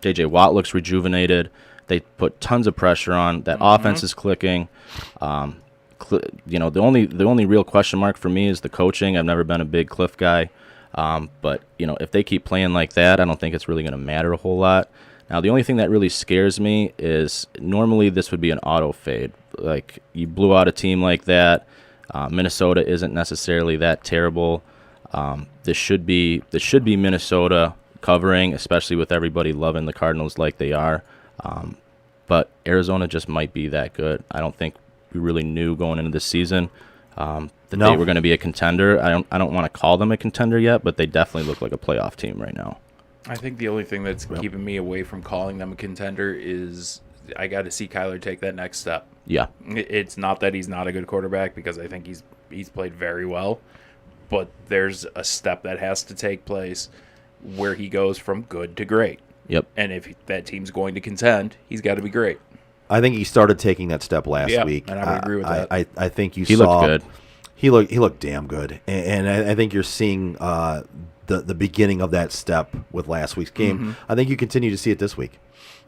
J.J. Watt looks rejuvenated. They put tons of pressure on. That offense is clicking. The only real question mark for me is the coaching. I've never been a big Cliff guy. But if they keep playing like that, I don't think it's really going to matter a whole lot. Now, the only thing that really scares me is normally this would be an auto fade. Like, you blew out a team like that. Minnesota isn't necessarily that terrible. This should be Minnesota covering, especially with everybody loving the Cardinals like they are. But Arizona just might be that good. I don't think we really knew going into this season that they were going to be a contender. I don't want to call them a contender yet, but they definitely look like a playoff team right now. I think the only thing that's keeping me away from calling them a contender is I got to see Kyler take that next step. Yeah. It's not that he's not a good quarterback because I think he's played very well, but there's a step that has to take place where he goes from good to great. Yep. And if that team's going to contend, he's got to be great. I think he started taking that step last week. And I would agree with that. I think he looked good. He looked damn good, and I think you're seeing the beginning of that step with last week's game. I think you continue to see it this week.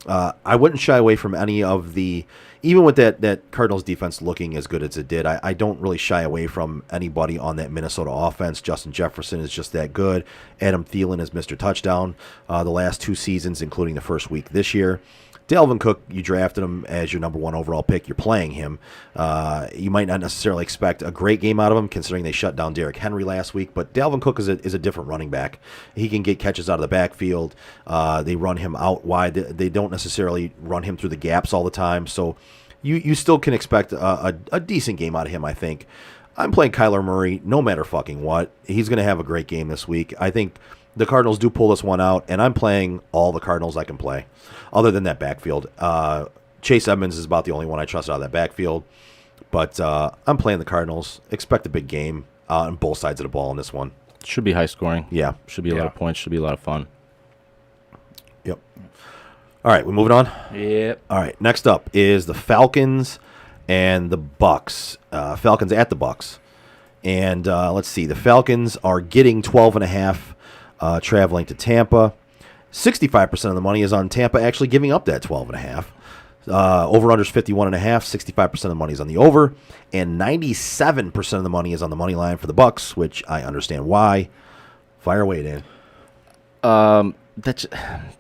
I wouldn't shy away from any of the, even with that Cardinals defense looking as good as it did, I don't really shy away from anybody on that Minnesota offense. Justin Jefferson is just that good. Adam Thielen is Mr. Touchdown the last 2 seasons, including the first week this year. Dalvin Cook, you drafted him as your number 1 overall pick. You're playing him. You might not necessarily expect a great game out of him, considering they shut down Derrick Henry last week. But Dalvin Cook is a different running back. He can get catches out of the backfield. They run him out wide. They don't necessarily run him through the gaps all the time. So you still can expect a decent game out of him, I think. I'm playing Kyler Murray no matter fucking what. He's going to have a great game this week. I think the Cardinals do pull this one out, and I'm playing all the Cardinals I can play, other than that backfield. Chase Edmonds is about the only one I trust out of that backfield, but I'm playing the Cardinals. Expect a big game on both sides of the ball in this one. Should be high scoring. Yeah. Should be a lot of points. Should be a lot of fun. Yep. All right, we moving on? Yep. All right, next up is the Falcons and the Bucks. Falcons at the Bucks. And let's see, the Falcons are getting 12.5 traveling to Tampa. 65% of the money is on Tampa actually giving up that 12.5. Over-under's 51.5. 65% of the money is on the over. And 97% of the money is on the money line for the Bucks, which I understand why. Fire away, Dan. That's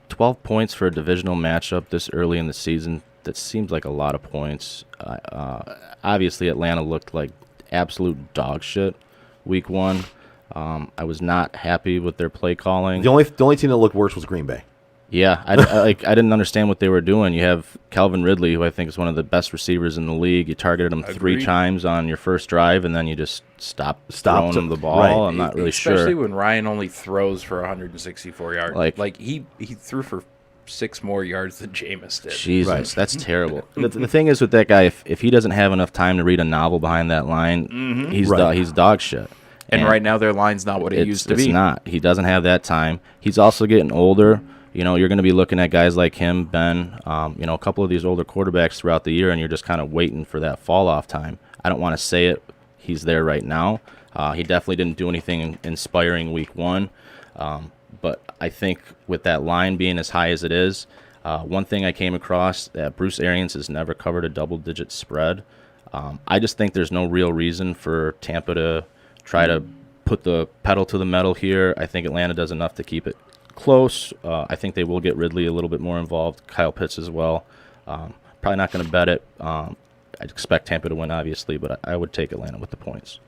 12 points for a divisional matchup this early in the season. That seems like a lot of points. Obviously, Atlanta looked like absolute dog shit week 1. I was not happy with their play calling. The only team that looked worse was Green Bay. Yeah, I didn't understand what they were doing. You have Calvin Ridley, who I think is one of the best receivers in the league. You targeted him 3 times on your first drive, and then you just stopped throwing him the ball. Right. I'm not really sure. Especially when Ryan only throws for 164 yards. Like he threw for 6 more yards than Jameis did. Jesus, that's terrible. The thing is with that guy, if he doesn't have enough time to read a novel behind that line, he's dog shit. And right now their line's not what it used to be. It's not. He doesn't have that time. He's also getting older. You know, you're going to be looking at guys like him, Ben, a couple of these older quarterbacks throughout the year, and you're just kind of waiting for that fall-off time. I don't want to say it. He's there right now. He definitely didn't do anything inspiring week 1. But I think with that line being as high as it is, one thing I came across, that Bruce Arians has never covered a double-digit spread. I just think there's no real reason for Tampa to try to put the pedal to the metal here. I think Atlanta does enough to keep it close. I think they will get Ridley a little bit more involved. Kyle Pitts as well. Probably not going to bet it. I'd expect Tampa to win, obviously, but I would take Atlanta with the points.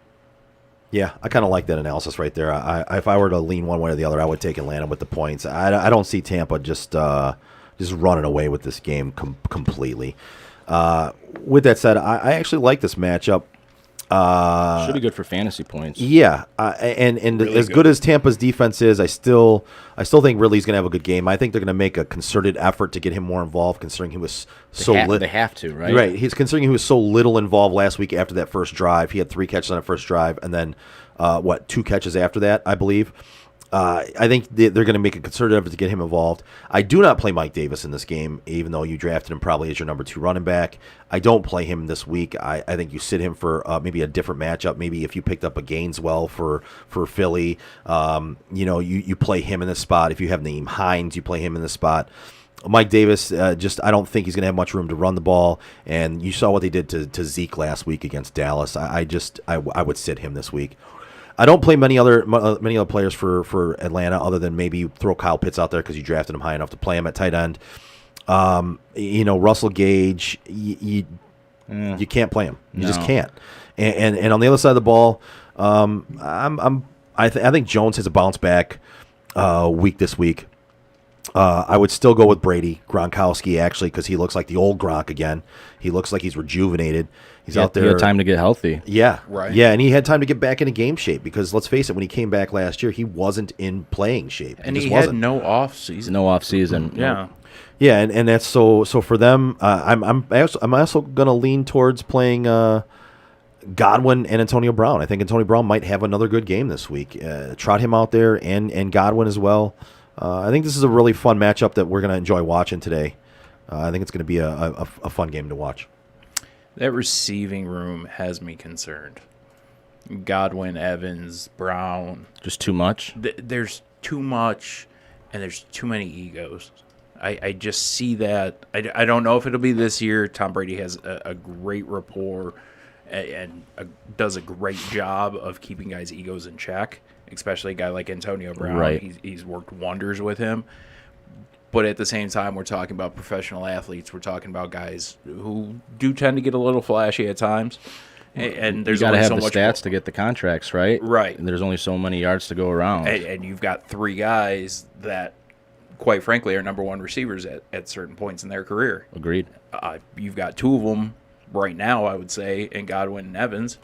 Yeah, I kind of like that analysis right there. If I were to lean one way or the other, I would take Atlanta with the points. I don't see Tampa just running away with this game completely. With that said, I actually like this matchup. Should be good for fantasy points. Yeah, and really as good as Tampa's defense is, I still think Ridley's going to have a good game. I think they're going to make a concerted effort to get him more involved, considering he was They have to, right? Right. He's considering he was so little involved last week after that first drive. He had 3 catches on that first drive, and then 2 catches after that, I believe. I think they're going to make a concerted effort to get him involved. I do not play Mike Davis in this game, even though you drafted him probably as your number 2 running back. I don't play him this week. I think you sit him for maybe a different matchup. Maybe if you picked up a Gaineswell for Philly, you play him in this spot. If you have Naeem Hines, you play him in this spot. Mike Davis, I don't think he's going to have much room to run the ball. And you saw what they did to Zeke last week against Dallas. I would sit him this week. I don't play many other players for Atlanta other than maybe throw Kyle Pitts out there because you drafted him high enough to play him at tight end. Russell Gage, you can't play him. You just can't. And on the other side of the ball, I think Jones has a bounce back week this week. I would still go with Brady Gronkowski actually because he looks like the old Gronk again. He looks like he's rejuvenated. He's out there. He had time to get healthy. Yeah, right. Yeah, and he had time to get back into game shape because let's face it, when he came back last year, he wasn't in playing shape. And he wasn't. had no off season. No off season. Yeah. Yeah, and that's so for them. I'm also going to lean towards playing Godwin and Antonio Brown. I think Antonio Brown might have another good game this week. Trot him out there and Godwin as well. I think this is a really fun matchup that we're going to enjoy watching today. I think it's going to be a fun game to watch. That receiving room has me concerned. Godwin, Evans, Brown. Just too much? There's too much, and there's too many egos. I just see that. I don't know if it'll be this year. Tom Brady has a great rapport and does a great job of keeping guys' egos in check, especially a guy like Antonio Brown. Right. He's worked wonders with him. But at the same time, we're talking about professional athletes. We're talking about guys who do tend to get a little flashy at times. And there's you got to only have so the much stats to get the contracts, right? Right. And there's only so many yards to go around. And you've got 3 guys that, quite frankly, are number 1 receivers at certain points in their career. Agreed. You've got 2 of them right now, I would say, in Godwin and Evans.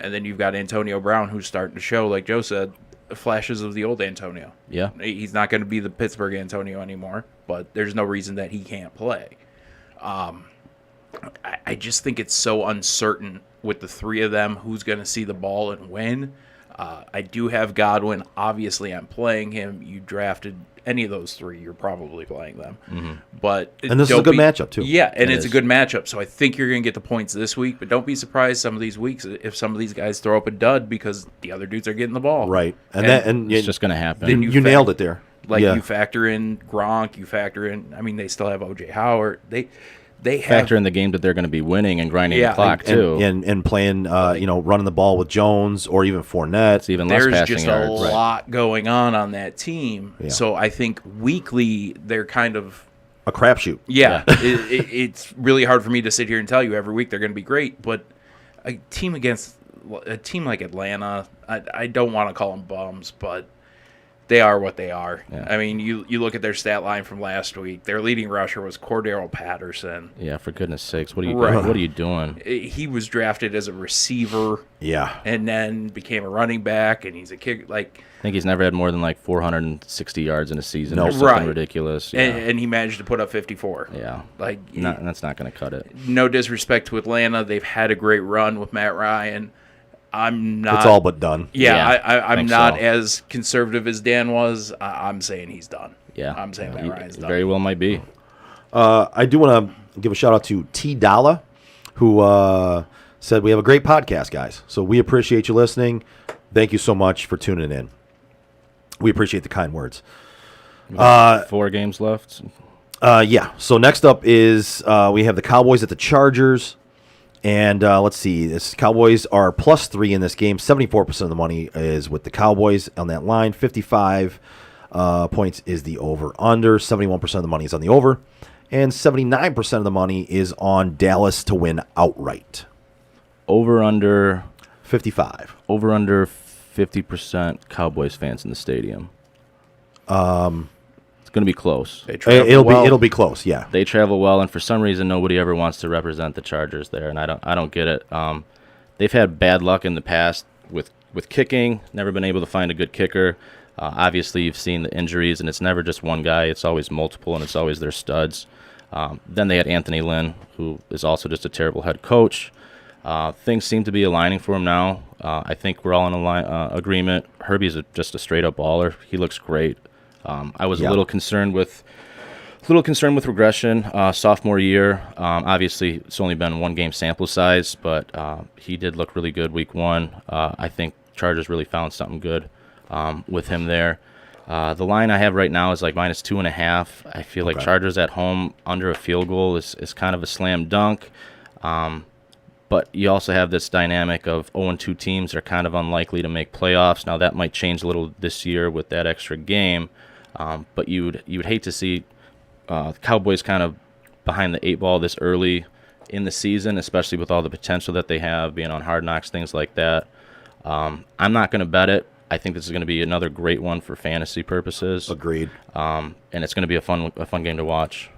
And then you've got Antonio Brown, who's starting to show, like Joe said, flashes of the old Antonio. Yeah. He's not going to be the Pittsburgh Antonio anymore, but there's no reason that he can't play. I just think it's so uncertain with the 3 of them, who's going to see the ball and when. I do have Godwin. Obviously, I'm playing him. You drafted any of those three, you're probably playing them. But And this is a good matchup, too. Yeah, and It it's a is. good matchup. So I think you're going to get the points this week. But don't be surprised some of these weeks if some of these guys throw up a dud because the other dudes are getting the ball. Right. And It's just going to happen. Then you nailed it there. Like Yeah. you factor in Gronk, you factor in. I mean, they still have OJ Howard. They have Factor in the game that they're going to be winning and grinding Yeah, the clock, too. And playing, running the ball with Jones or even Fournette. It's even less There's passing just yards. a lot going on that team. Yeah. So I think weekly they're kind of A crapshoot. it's really hard for me to sit here and tell you every week they're going to be great. But a team like Atlanta, I don't want to call them bums, but they are what they are. Yeah. I mean, you look at their stat line from last week. Their leading rusher was Cordero Patterson. Yeah, for goodness sakes. What are you Right. doing? What are you doing? He was drafted as a receiver Yeah. and then became a running back, and he's a kick. Like, I think he's never had more than like 460 yards in a season No. or something Right. ridiculous. Yeah. and he managed to put up 54. yeah. Like, That's not going to cut it. no disrespect to Atlanta, they've had a great run with Matt Ryan. I'm not. It's all but done. Yeah, Yeah, I'm think not so. as conservative as Dan was. I'm saying he's done. Yeah. I'm saying Matt He Ryan's done. very well might be. I do want to give a shout out to T. Dalla, who said, "We have a great podcast, guys. So we appreciate you listening. Thank you so much for tuning in. We appreciate the kind words." 4 games left. Yeah. So next up is we have the Cowboys at the Chargers. And let's see. This Cowboys are +3 in this game. 74% of the money is with the Cowboys on that line. 55 points is the over-under. 71% of the money is on the over. And 79% of the money is on Dallas to win outright. Over under 55. 50% Cowboys fans in the stadium. It's going to be close. They travel It'll well. be close. Yeah. They travel well, and for some reason, nobody ever wants to represent the Chargers there, and I don't get it. They've had bad luck in the past with kicking. Never been able to find a good kicker. Obviously, you've seen the injuries, and it's never just one guy. It's always multiple, and it's always their studs. Then they had Anthony Lynn, who is also just a terrible head coach. Things seem to be aligning for him now. I think we're all in agreement. Herbie's just a straight-up baller. He looks great. I was a little concerned with regression sophomore year. Obviously, it's only been 1 game sample size, but he did look really good week 1. I think Chargers really found something good with him there. The line I have right now is like -2.5. I feel like Chargers at home under a field goal is kind of a slam dunk. But you also have this dynamic of 0-2 teams are kind of unlikely to make playoffs. Now, that might change a little this year with that extra game. But you would hate to see the Cowboys kind of behind the 8 ball this early in the season, especially with all the potential that they have, being on Hard Knocks, things like that. I'm not going to bet it. I think this is going to be another great one for fantasy purposes. Agreed. And it's going to be a fun game to watch.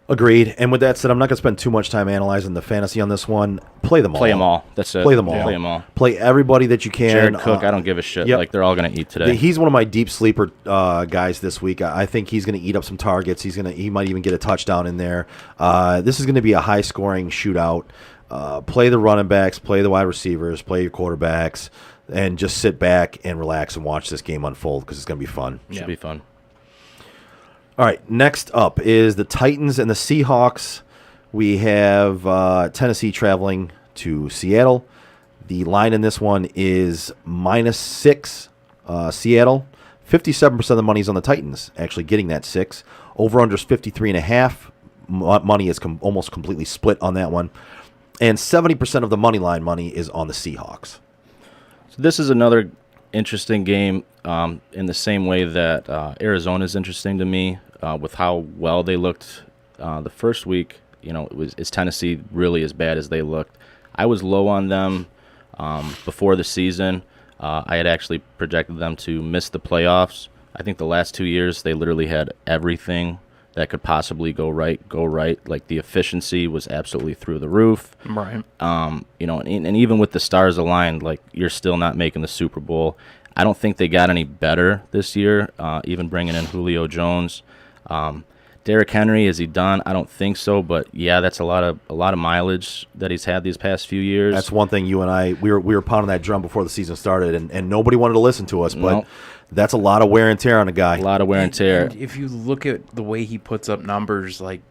Agreed. And with that said, I'm not going to spend too much time analyzing the fantasy on this one. Play them all. Play them all. That's it. Play them all. Play them all. Play everybody that you can. Jared Cook, I don't give a shit. yep. Like, they're all going to eat today. He's one of my deep sleeper guys this week. I think he's going to eat up some targets. He might even get a touchdown in there. This is going to be a high-scoring shootout. Play the running backs, play the wide receivers, play your quarterbacks, and just sit back and relax and watch this game unfold because it's going to be fun. Should be fun. All right, next up is the Titans and the Seahawks. We have Tennessee traveling to Seattle. The line in this one is -6 Seattle. 57% of the money is on the Titans, actually getting that 6. Over-under is 53.5. Money is almost completely split on that one. And 70% of the money line money is on the Seahawks. So this is another interesting game in the same way that Arizona is interesting to me with how well they looked the first week. Is Tennessee really as bad as they looked? I was low on them before the season. I had actually projected them to miss the playoffs. I think the last 2 years they literally had everything that could possibly go right. Like, the efficiency was absolutely through the roof. Right. And even with the stars aligned, like, you're still not making the Super Bowl. I don't think they got any better this year, even bringing in Julio Jones. Derrick Henry, is he done? I don't think so, but yeah, that's a lot of mileage that he's had these past few years. That's one thing you and I we were pounding that drum before the season started, and nobody wanted to listen to us. But Nope. that's a lot of wear and tear on a guy. A lot of wear and tear. And if you look at the way he puts up numbers, like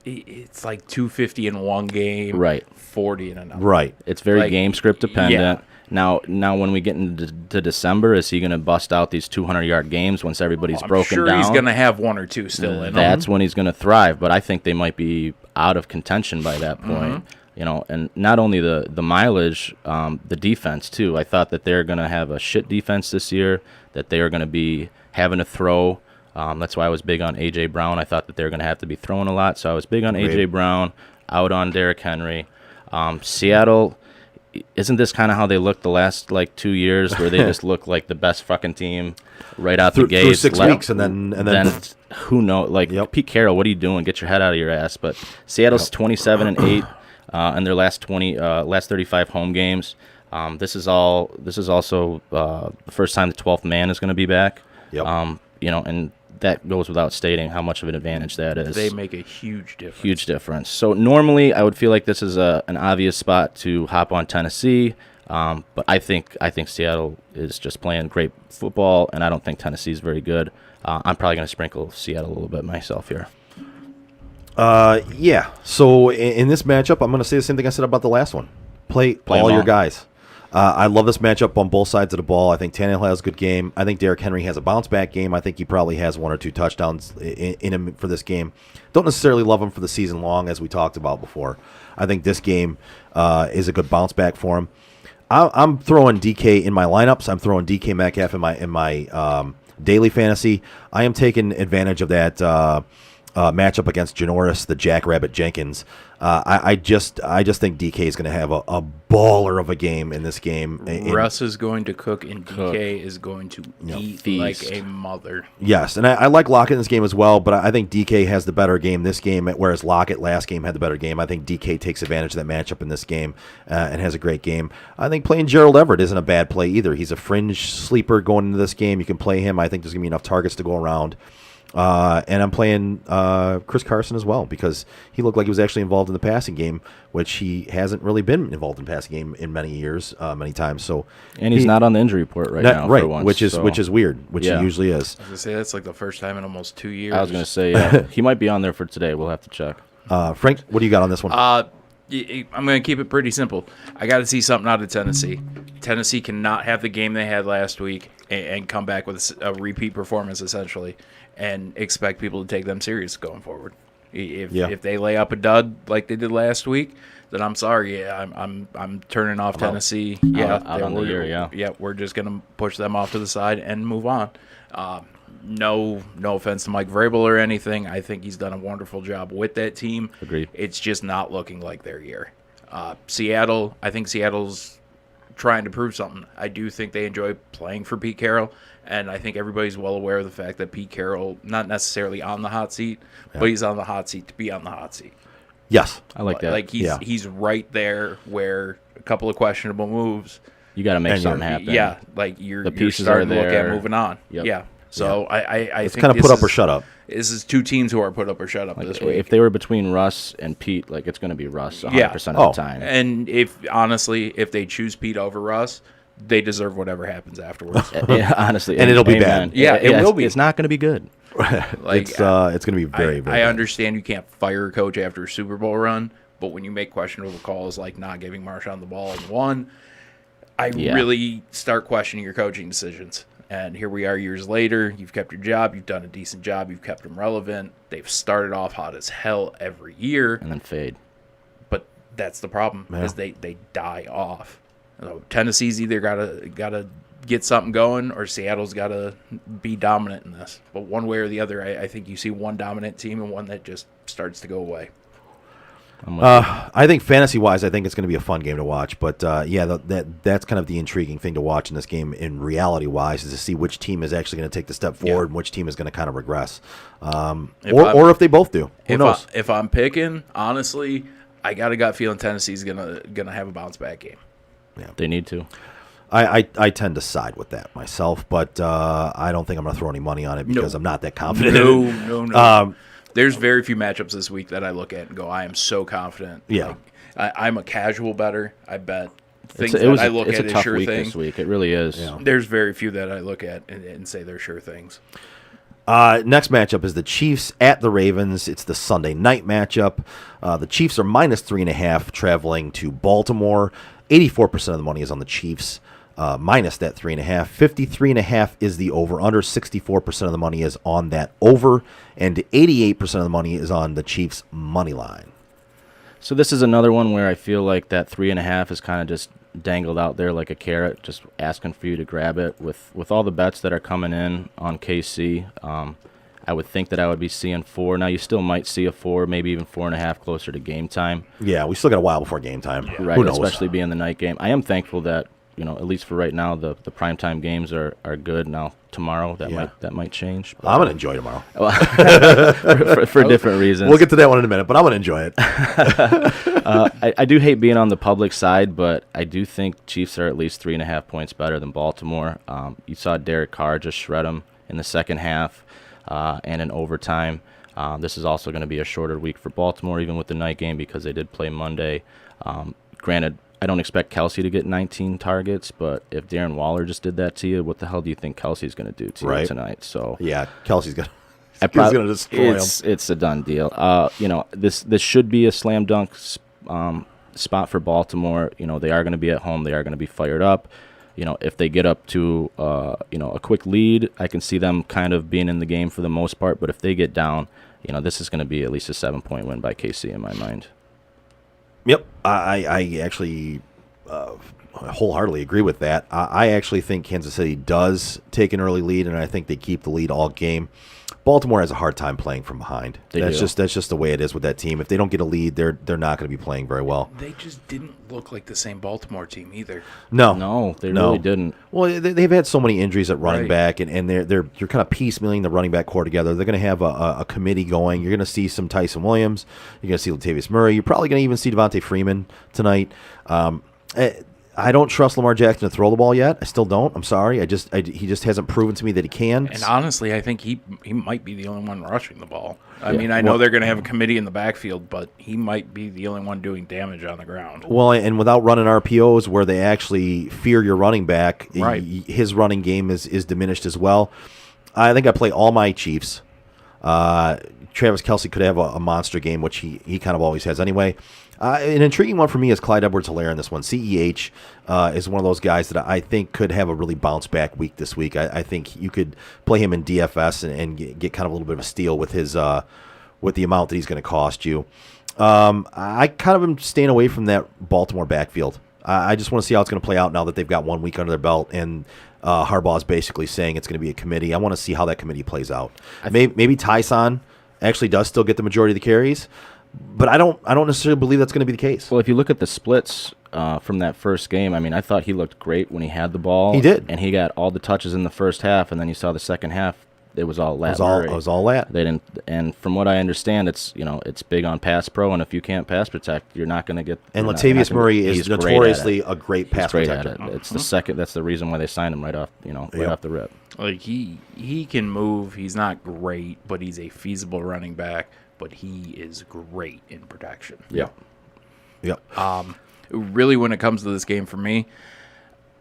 it's like 250 in one game, Right. 40 in another. Right. It's very Like, game script dependent. yeah. Now, when we get into to December, is he going to bust out these 200-yard games once everybody's I'm broken sure down? he's going to have one or two still in him. That's when he's going to thrive. But I think they might be out of contention by that point. You know, and not only the mileage, the defense too. I thought that they're going to have a shit defense this year. That they are going to be having to throw. That's why I was big on A.J. Brown. I thought that they're going to have to be throwing a lot. So I was big on A.J. Brown, out on Derrick Henry. Seattle. Isn't this kind of how they looked the last 2 years, where they just look like the best fucking team right out the gate? Through 6 weeks, and then who knows? Yep. Pete Carroll, what are you doing? Get your head out of your ass. But Seattle's 27-8 in their last 35 home games. This is also the first time the 12th man is going to be back. Yep. You know, and that goes without stating how much of an advantage that is. They make a huge difference. Huge difference. So normally I would feel like this is an obvious spot to hop on Tennessee, but I think Seattle is just playing great football, and I don't think Tennessee is very good. I'm probably going to sprinkle Seattle a little bit myself here. Yeah. So in this matchup, I'm going to say the same thing I said about the last one. Play all them your all. guys. I love this matchup on both sides of the ball. I think Tannehill has a good game. I think Derrick Henry has a bounce-back game. I think he probably has 1 or 2 touchdowns in him for this game. Don't necessarily love him for the season long, as we talked about before. I think this game is a good bounce-back for him. I'm throwing DK in my lineups. I'm throwing DK Metcalf in my daily fantasy. I am taking advantage of that matchup against Janoris, the Jackrabbit Jenkins. I just think DK is going to have a baller of a game in this game. Russ is going to cook, and DK is going to eat feast. like a mother. Yes, and I like Lockett in this game as well, but I think DK has the better game this game, whereas Lockett last game had the better game. I think DK takes advantage of that matchup in this game and has a great game. I think playing Gerald Everett isn't a bad play either. He's a fringe sleeper going into this game. You can play him. I think there's going to be enough targets to go around. And I'm playing Chris Carson as well, because he looked like he was actually involved in the passing game, which he hasn't really been involved in the passing game in many years, many times. So, And he's not on the injury report now. right, for once, which is so- weird, which Yeah. he usually is. I was going to say, that's like the first time in almost 2 years. I was going to say, yeah, he might be on there for today. We'll have to check. Frank, what do you got on this one? I'm going to keep it pretty simple. I got to see something out of Tennessee. Tennessee cannot have the game they had last week and come back with a repeat performance, essentially, and expect people to take them serious going forward. If they lay up a dud like they did last week, then I'm sorry. Yeah, I'm turning off Tennessee. out on the year, yeah. We're just gonna push them off to the side and move on. No offense to Mike Vrabel or anything. I think he's done a wonderful job with that team. Agreed. It's just not looking like their year. Seattle, I think Seattle's trying to prove something. I do think they enjoy playing for Pete Carroll, and I think everybody's well aware of the fact that Pete Carroll, not necessarily on the hot seat, but he's on the hot seat to be on the hot seat. Yes. I like that. Like he's right there where a couple of questionable moves. You got to make And something happen. Yeah, like you're pieces starting are to look at there. moving on. Yep. Yeah. So I It's think kind of this put up or is- shut up. This is two teams who are put up or shut up this week. If they were between Russ and Pete, it's going to be Russ 100% of the time. And if they choose Pete over Russ, they deserve whatever happens afterwards. Yeah, honestly. And it'll be amen. bad. Yeah, it will be. It's not going to be good. It's going to be very, very I bad. understand you can't fire a coach after a Super Bowl run, but when you make questionable calls like not giving Marshawn the ball in one, I really start questioning your coaching decisions. And here we are years later. You've kept your job. You've done a decent job. You've kept them relevant. They've started off hot as hell every year. And then fade. But that's the problem, is they die off. So Tennessee's either gotta get something going, or Seattle's gotta be dominant in this. But one way or the other, I think you see one dominant team and one that just starts to go away. I think fantasy-wise, I think it's going to be a fun game to watch. But, that's kind of the intriguing thing to watch in this game in reality-wise, is to see which team is actually going to take the step forward and which team is going to kind of regress. Or if they both do. Who knows? If I'm picking, honestly, I got a gut feeling Tennessee's gonna have a bounce-back game. They need to. I tend to side with that myself, but I don't think I'm going to throw any money on it because I'm not that confident. No. There's very few matchups this week that I look at and go, I am so confident. Yeah. Like, I'm a casual bettor. I bet things It's is a tough sure week thing. this week. It really is. Yeah. There's very few that I look at and say they're sure things. Next matchup is the Chiefs at the Ravens. It's the Sunday night matchup. The Chiefs are minus 3.5 traveling to Baltimore. 84% of the money is on the Chiefs, minus that 3.5. 53.5 is the over-under. 64% of the money is on that over, and 88% of the money is on the Chiefs' money line. So this is another one where I feel like that 3.5 is kind of just dangled out there like a carrot, just asking for you to grab it. With all the bets that are coming in on KC, I would think that I would be seeing 4. Now you still might see a 4, maybe even 4.5 closer to game time. Yeah, we still got a while before game time. Right, Who knows? especially being the night game. I am thankful that, at least for right now, the primetime games are good. Now tomorrow that might change. But, I'm going to enjoy tomorrow. for different reasons. We'll get to that one in a minute, but I'm going to enjoy it. I do hate being on the public side, but I do think Chiefs are at least 3.5 points better than Baltimore. You saw Derek Carr just shred them in the second half and in overtime. This is also going to be a shorter week for Baltimore, even with the night game, because they did play Monday. Granted, I don't expect Kelsey to get 19 targets, but if Darren Waller just did that to you, what the hell do you think Kelsey's going to do to you tonight? So yeah, Kelsey's going to destroy him. It's a done deal. This should be a slam dunk spot for Baltimore. They are going to be at home. They are going to be fired up. If they get up to a quick lead, I can see them kind of being in the game for the most part. But if they get down, this is going to be at least a 7-point win by KC in my mind. Yep, I actually wholeheartedly agree with that. I actually think Kansas City does take an early lead, and I think they keep the lead all game. Baltimore has a hard time playing from behind. That's just the way it is with that team. If they don't get a lead, they're not going to be playing very well. They just didn't look like the same Baltimore team either. No, they really didn't. Well, they've had so many injuries at running Right. back, and you're kind of piecemealing the running back core together. They're going to have a committee going. You're going to see some Tyson Williams. You're going to see Latavius Murray. You're probably going to even see Devontae Freeman tonight. I don't trust Lamar Jackson to throw the ball yet. I still don't. I'm sorry. He just hasn't proven to me that he can. And honestly, I think he might be the only one rushing the ball. I mean, I know they're going to have a committee in the backfield, but he might be the only one doing damage on the ground. Well, and without running RPOs where they actually fear your running back, Right. his running game is diminished as well. I think I play all my Chiefs. Travis Kelce could have a monster game, which he kind of always has anyway. An intriguing one for me is Clyde Edwards-Helaire in this one. CEH is one of those guys that I think could have a really bounce-back week this week. I think you could play him in DFS and get kind of a little bit of a steal with his with the amount that he's going to cost you. I kind of am staying away from that Baltimore backfield. I just want to see how it's going to play out now that they've got 1 week under their belt, and Harbaugh's basically saying it's going to be a committee. I want to see how that committee plays out. Maybe Tyson actually does still get the majority of the carries, but I don't necessarily believe that's going to be the case. Well, if you look at the splits from that first game, I mean, I thought he looked great when he had the ball. He did. And he got all the touches in the first half, and then you saw the second half, it was all Lat Murray. It was all that. They didn't, and from what I understand, it's big on pass pro, and if you can't pass protect, you're not going to get. And you're not Latavius gonna- Murray is he's great at notoriously it. a great pass He's great protector. at it. It's the second. That's the reason why they signed him right off the rip. Like he can move. He's not great, but he's a feasible running back. But he is great in protection. Yeah. Yep. Really, when it comes to this game for me,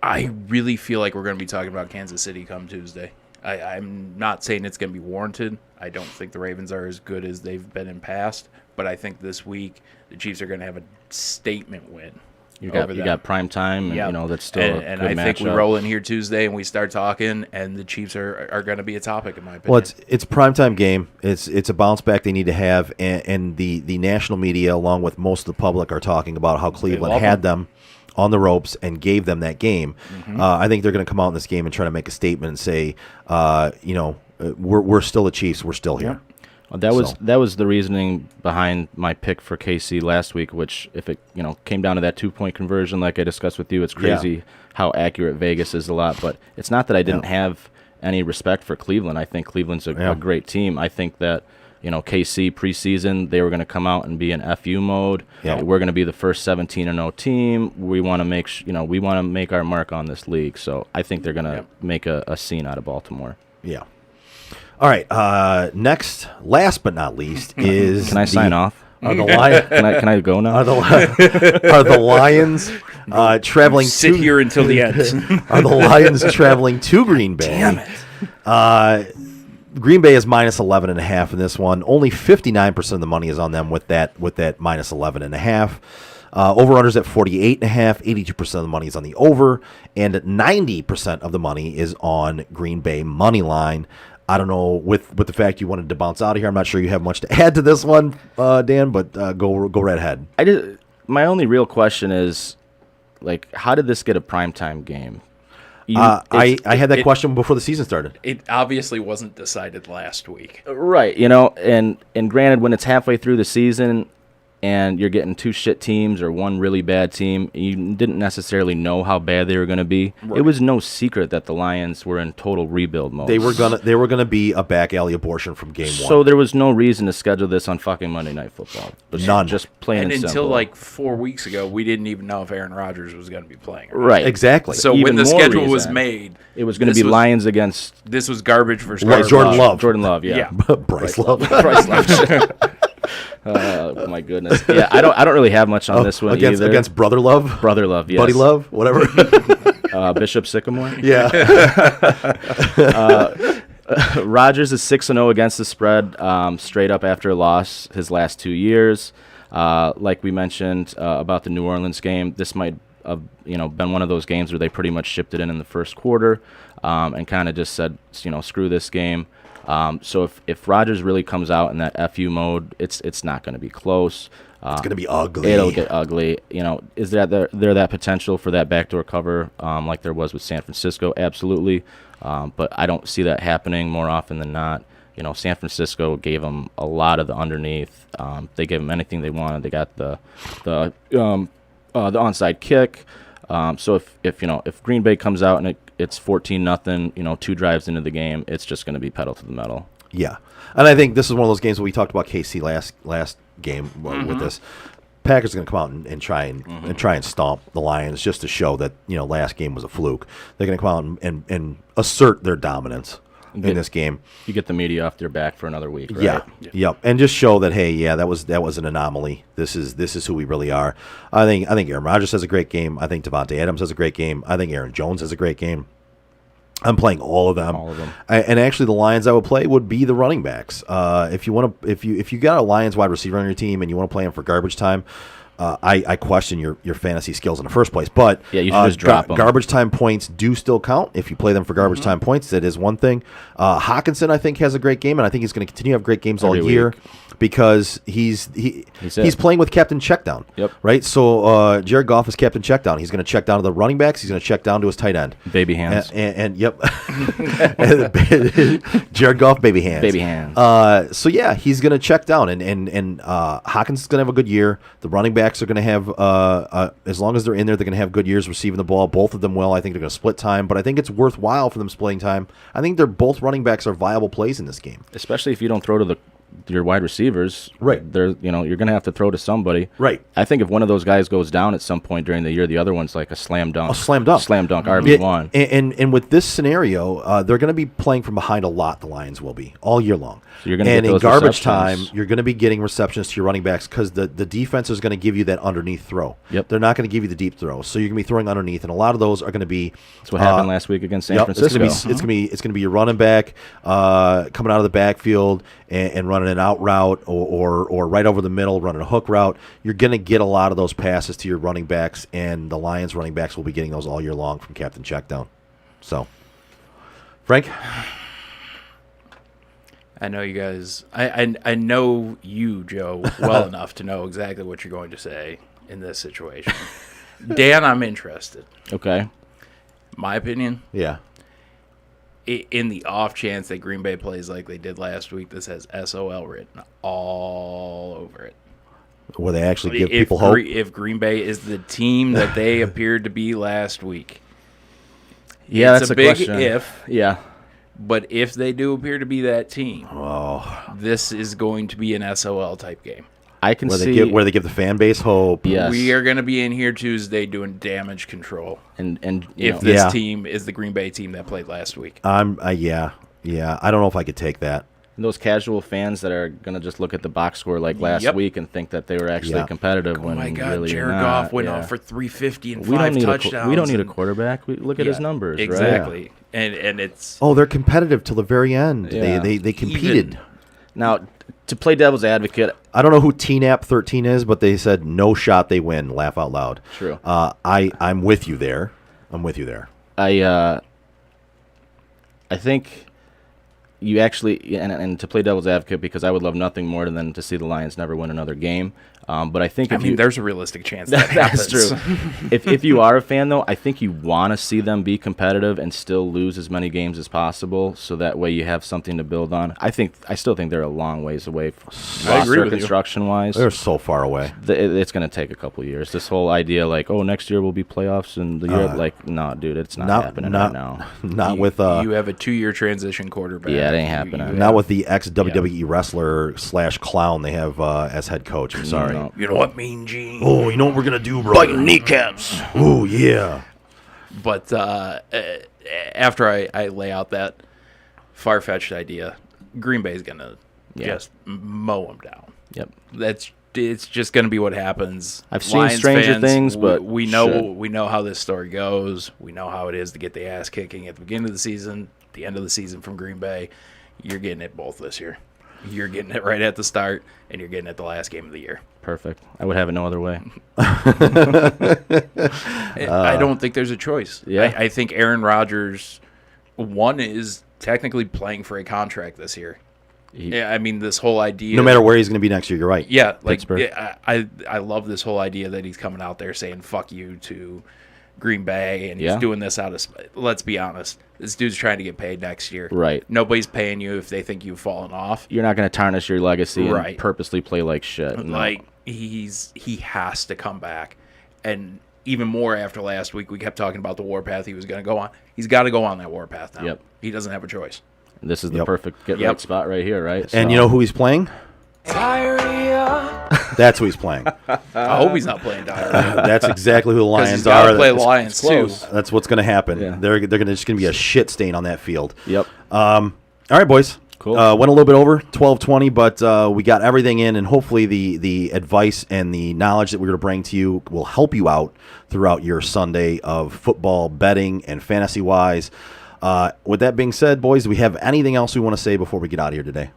I really feel like we're going to be talking about Kansas City come Tuesday. I'm not saying it's going to be warranted. I don't think the Ravens are as good as they've been in past, but I think this week the Chiefs are going to have a statement win. You got prime time, and Yeah. that's still and a good I think we matchup. roll in here Tuesday and we start talking, and the Chiefs are going to be a topic in my opinion. Well, it's a primetime game. It's a bounce back they need to have, and the national media, along with most of the public, are talking about how Cleveland love had them on the ropes and gave them that game. I think they're going to come out in this game and try to make a statement and say, we're still the Chiefs. We're still here. Well, that was the reasoning behind my pick for KC last week, which if it came down to that 2-point conversion like I discussed with you, it's crazy how accurate Vegas is a lot. But it's not that I didn't have any respect for Cleveland. I think Cleveland's a great team. I think that KC preseason they were going to come out and be in FU mode. Yeah. We're going to be the first 17-0 team. We want to make our mark on this league. So I think they're going to make a scene out of Baltimore. Yeah. All right. Last but not least, is Can I sign off? Are the Lions? Can I go now? Are the Lions traveling? Sit here until the end. Are the Lions traveling to Green Bay? Damn it. Green Bay is minus 11.5 in this one. Only 59% of the money is on them with that minus 11.5. Over-unders at 48.5. 82% of the money is on the over, and 90% of the money is on Green Bay money line. I don't know, with the fact you wanted to bounce out of here, I'm not sure you have much to add to this one, Dan, but go right ahead. My only real question is, like, how did this get a primetime game? I had that question before the season started. It obviously wasn't decided last week. Right, and granted, when it's halfway through the season and you're getting two shit teams or one really bad team, you didn't necessarily know how bad they were going to be. Right. It was no secret that the Lions were in total rebuild mode. They were gonna be a back alley abortion from game one. So there was no reason to schedule this on fucking Monday Night Football. None. Just plain and until simple. like 4 weeks ago, we didn't even know if Aaron Rodgers was going to be playing. Right. Exactly. So Even when the more schedule was reason, made, it was going to be Lions against this was garbage versus Jordan Love. Jordan Love, yeah. Bryce Love. Bryce Love. Oh my goodness. Yeah, I don't really have much on this one against either. Against Brother Love. Brother Love, yes. Buddy Love, whatever. Bishop Sycamore. Yeah. Rodgers is 6-0 against the spread, straight up after a loss his last 2 years. Like we mentioned about the New Orleans game, this might have been one of those games where they pretty much shipped it in the first quarter and kind of just said, screw this game. So if Rodgers really comes out in that FU mode, it's not going to be close. It's going to be ugly. It'll get ugly. Is there that potential for that backdoor cover like there was with San Francisco? Absolutely. But I don't see that happening more often than not. San Francisco gave them a lot of the underneath. They gave them anything they wanted. They got the onside kick. So if Green Bay comes out and it's 14-0, 2 drives into the game, it's just going to be pedal to the metal. Yeah, and I think this is one of those games where we talked about KC last game with this. Packers are going to come out and try and stomp the Lions just to show that last game was a fluke. They're going to come out and assert their dominance in this game. You get the media off their back for another week, right? Yeah. Yep. And just show that, hey, yeah, that was an anomaly. This is who we really are. I think Aaron Rodgers has a great game. I think Devontae Adams has a great game. I think Aaron Jones has a great game. I'm playing all of them. And actually, the Lions I would play would be the running backs. If you got a Lions wide receiver on your team and you want to play him for garbage time, I question your fantasy skills in the first place. But yeah, you should just drop them. Garbage time points do still count. If you play them for garbage time points, that is one thing. Hawkinson, I think, has a great game, and I think he's going to continue to have great games all year because he's playing with Captain Checkdown. Yep. Right? So Jared Goff is Captain Checkdown. He's going to check down to the running backs. He's going to check down to his tight end. Baby hands. And yep. Jared Goff, baby hands. Baby hands. So yeah, he's going to check down, and Hawkins is going to have a good year. The running backs are going to have, as long as they're in there, they're going to have good years receiving the ball. Both of them will. I think they're going to split time, but I think it's worthwhile for them splitting time. I think they're both running backs are viable plays in this game, especially if you don't throw to your wide receivers. Right. You're going to have to throw to somebody. Right. I think if one of those guys goes down at some point during the year, the other one's like a slam dunk. Slam dunk RB1. And with this scenario, they're going to be playing from behind a lot. The Lions will be all year long. So you're going to get in those garbage receptions. time, you're going to be getting receptions to your running backs because the defense is going to give you that underneath throw. Yep. They're not going to give you the deep throw, so you're going to be throwing underneath, and a lot of those are going to be. That's what happened last week against San Francisco. It's going to be your running back coming out of the backfield and running an out route or right over the middle, running a hook route. You're going to get a lot of those passes to your running backs, and the Lions running backs will be getting those all year long from Captain Checkdown. So, Frank. I know you guys. I know you, Joe, well enough to know exactly what you're going to say in this situation. Dan, I'm interested. Okay. My opinion. Yeah. In the off chance that Green Bay plays like they did last week, this has SOL written all over it. Where they actually give people hope. If Green Bay is the team that they appeared to be last week. Yeah, it's that's a big question. If. Yeah. But if they do appear to be that team, oh, this is going to be an SOL type game. I can where see where they give the fan base hope. Yes. We are going to be in here Tuesday doing damage control. And if this team is the Green Bay team that played last week. Yeah. Yeah, I don't know if I could take that. And those casual fans that are going to just look at the box score like last Yep. week and think that they were actually Yeah. competitive Oh when my God, really Jared not. Goff went Yeah. off for 350 and We don't 5 need touchdowns. we don't need a and- quarterback. We look at his Yeah, numbers, right? exactly. And it's Oh, they're competitive till the very end. Yeah. They competed. Even- Now, to play devil's advocate, I don't know who TNAP 13 is, but they said no shot they win. Laugh out loud. True. I'm with you there. I'm with you there. I think you actually, and to play devil's advocate, because I would love nothing more than to see the Lions never win another game. But I think I if mean, you, there's a realistic chance that happens. that's true. if you are a fan, though, I think you want to see them be competitive and still lose as many games as possible, so that way you have something to build on. I still think they're a long ways away, I agree with you. construction wise. They're so far away. It's going to take a couple years. This whole idea, like, oh, next year will be playoffs, and the year, like, no, dude, it's not happening right now. Not with You have a 2-year transition quarterback. Yeah, it ain't happening. not with the ex WWE wrestler / clown they have as head coach. I'm sorry. No. You know what, Mean Gene? Oh, you know what we're gonna do, bro? Biting kneecaps. Oh yeah. But after I lay out that far-fetched idea, Green Bay's going to just mow them down. Yep. It's just going to be what happens. I've seen stranger things, but we know how this story goes. We know how it is to get the ass kicking at the beginning of the season, the end of the season from Green Bay. You're getting it both this year. You're getting it right at the start, and you're getting it the last game of the year. Perfect. I would have it no other way. I don't think there's a choice. Yeah. I think Aaron Rodgers, one, is technically playing for a contract this year. Yeah, I mean, this whole idea. No matter where he's gonna be next year, you're right. Yeah, like Pittsburgh. I love this whole idea that he's coming out there saying "fuck you" to Green Bay, and he's Yeah. doing this out of. Let's be honest, this dude's trying to get paid next year. Right. Nobody's paying you if they think you've fallen off. You're not going to tarnish your legacy and Right. purposely play like shit. No. Like he has to come back, and even more after last week, we kept talking about the warpath he was going to go on. He's got to go on that warpath now. Yep. He doesn't have a choice. This is the Yep. perfect get Yep. right spot right here, right? And So- you know who he's playing? That's who he's playing. I hope he's not playing Diarrhea. That's exactly who the Because Lions he's got are. to play That's- Lions too. close. That's what's going to happen. Yeah. They're just going to be a shit stain on that field. Yep. All right, boys. Cool. Went a little bit over 12:20, but we got everything in, and hopefully the advice and the knowledge that we're going to bring to you will help you out throughout your Sunday of football betting and fantasy wise. With that being said, boys, do we have anything else we want to say before we get out of here today?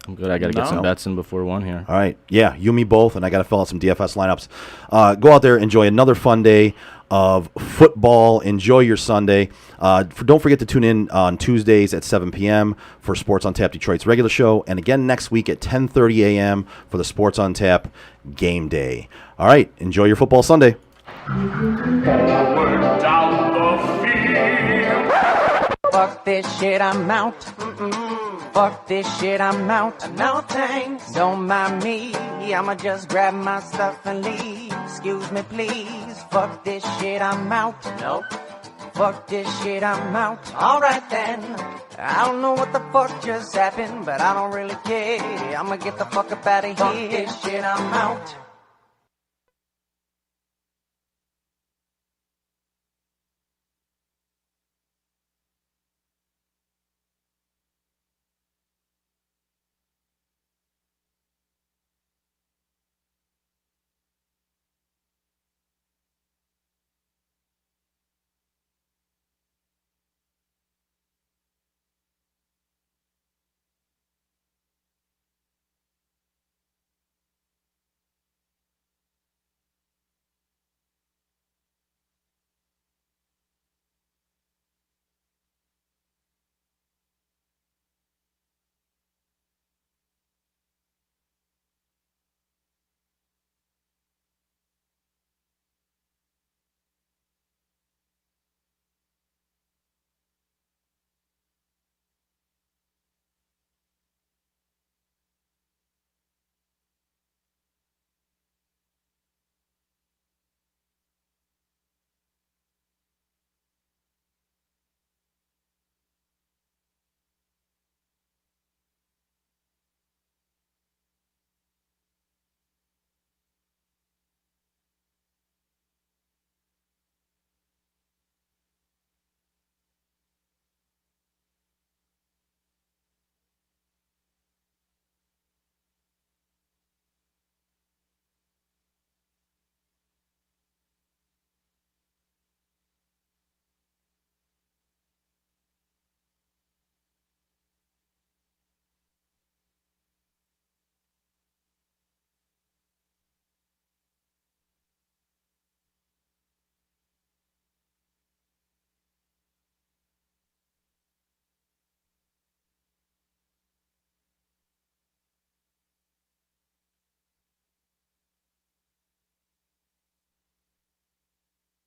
I'm good. I got to get No. some bets in before one here. All right. Yeah, you and me both, and I got to fill out some DFS lineups. Go out there, enjoy another fun day of football. Enjoy your Sunday. Don't forget to tune in on Tuesdays at 7 p.m. for Sports on Tap Detroit's regular show, and again next week at 10:30 a.m. for the Sports on Tap game day. All right. Enjoy your football Sunday. Fuck this shit, I'm out. Fuck this shit, I'm out. No thanks. Don't mind me. I'ma just grab my stuff and leave. Excuse me, please. Fuck this shit, I'm out. Nope. Fuck this shit, I'm out. Alright then. I don't know what the fuck just happened, but I don't really care. I'ma get the fuck up out of here. Fuck this shit, I'm out.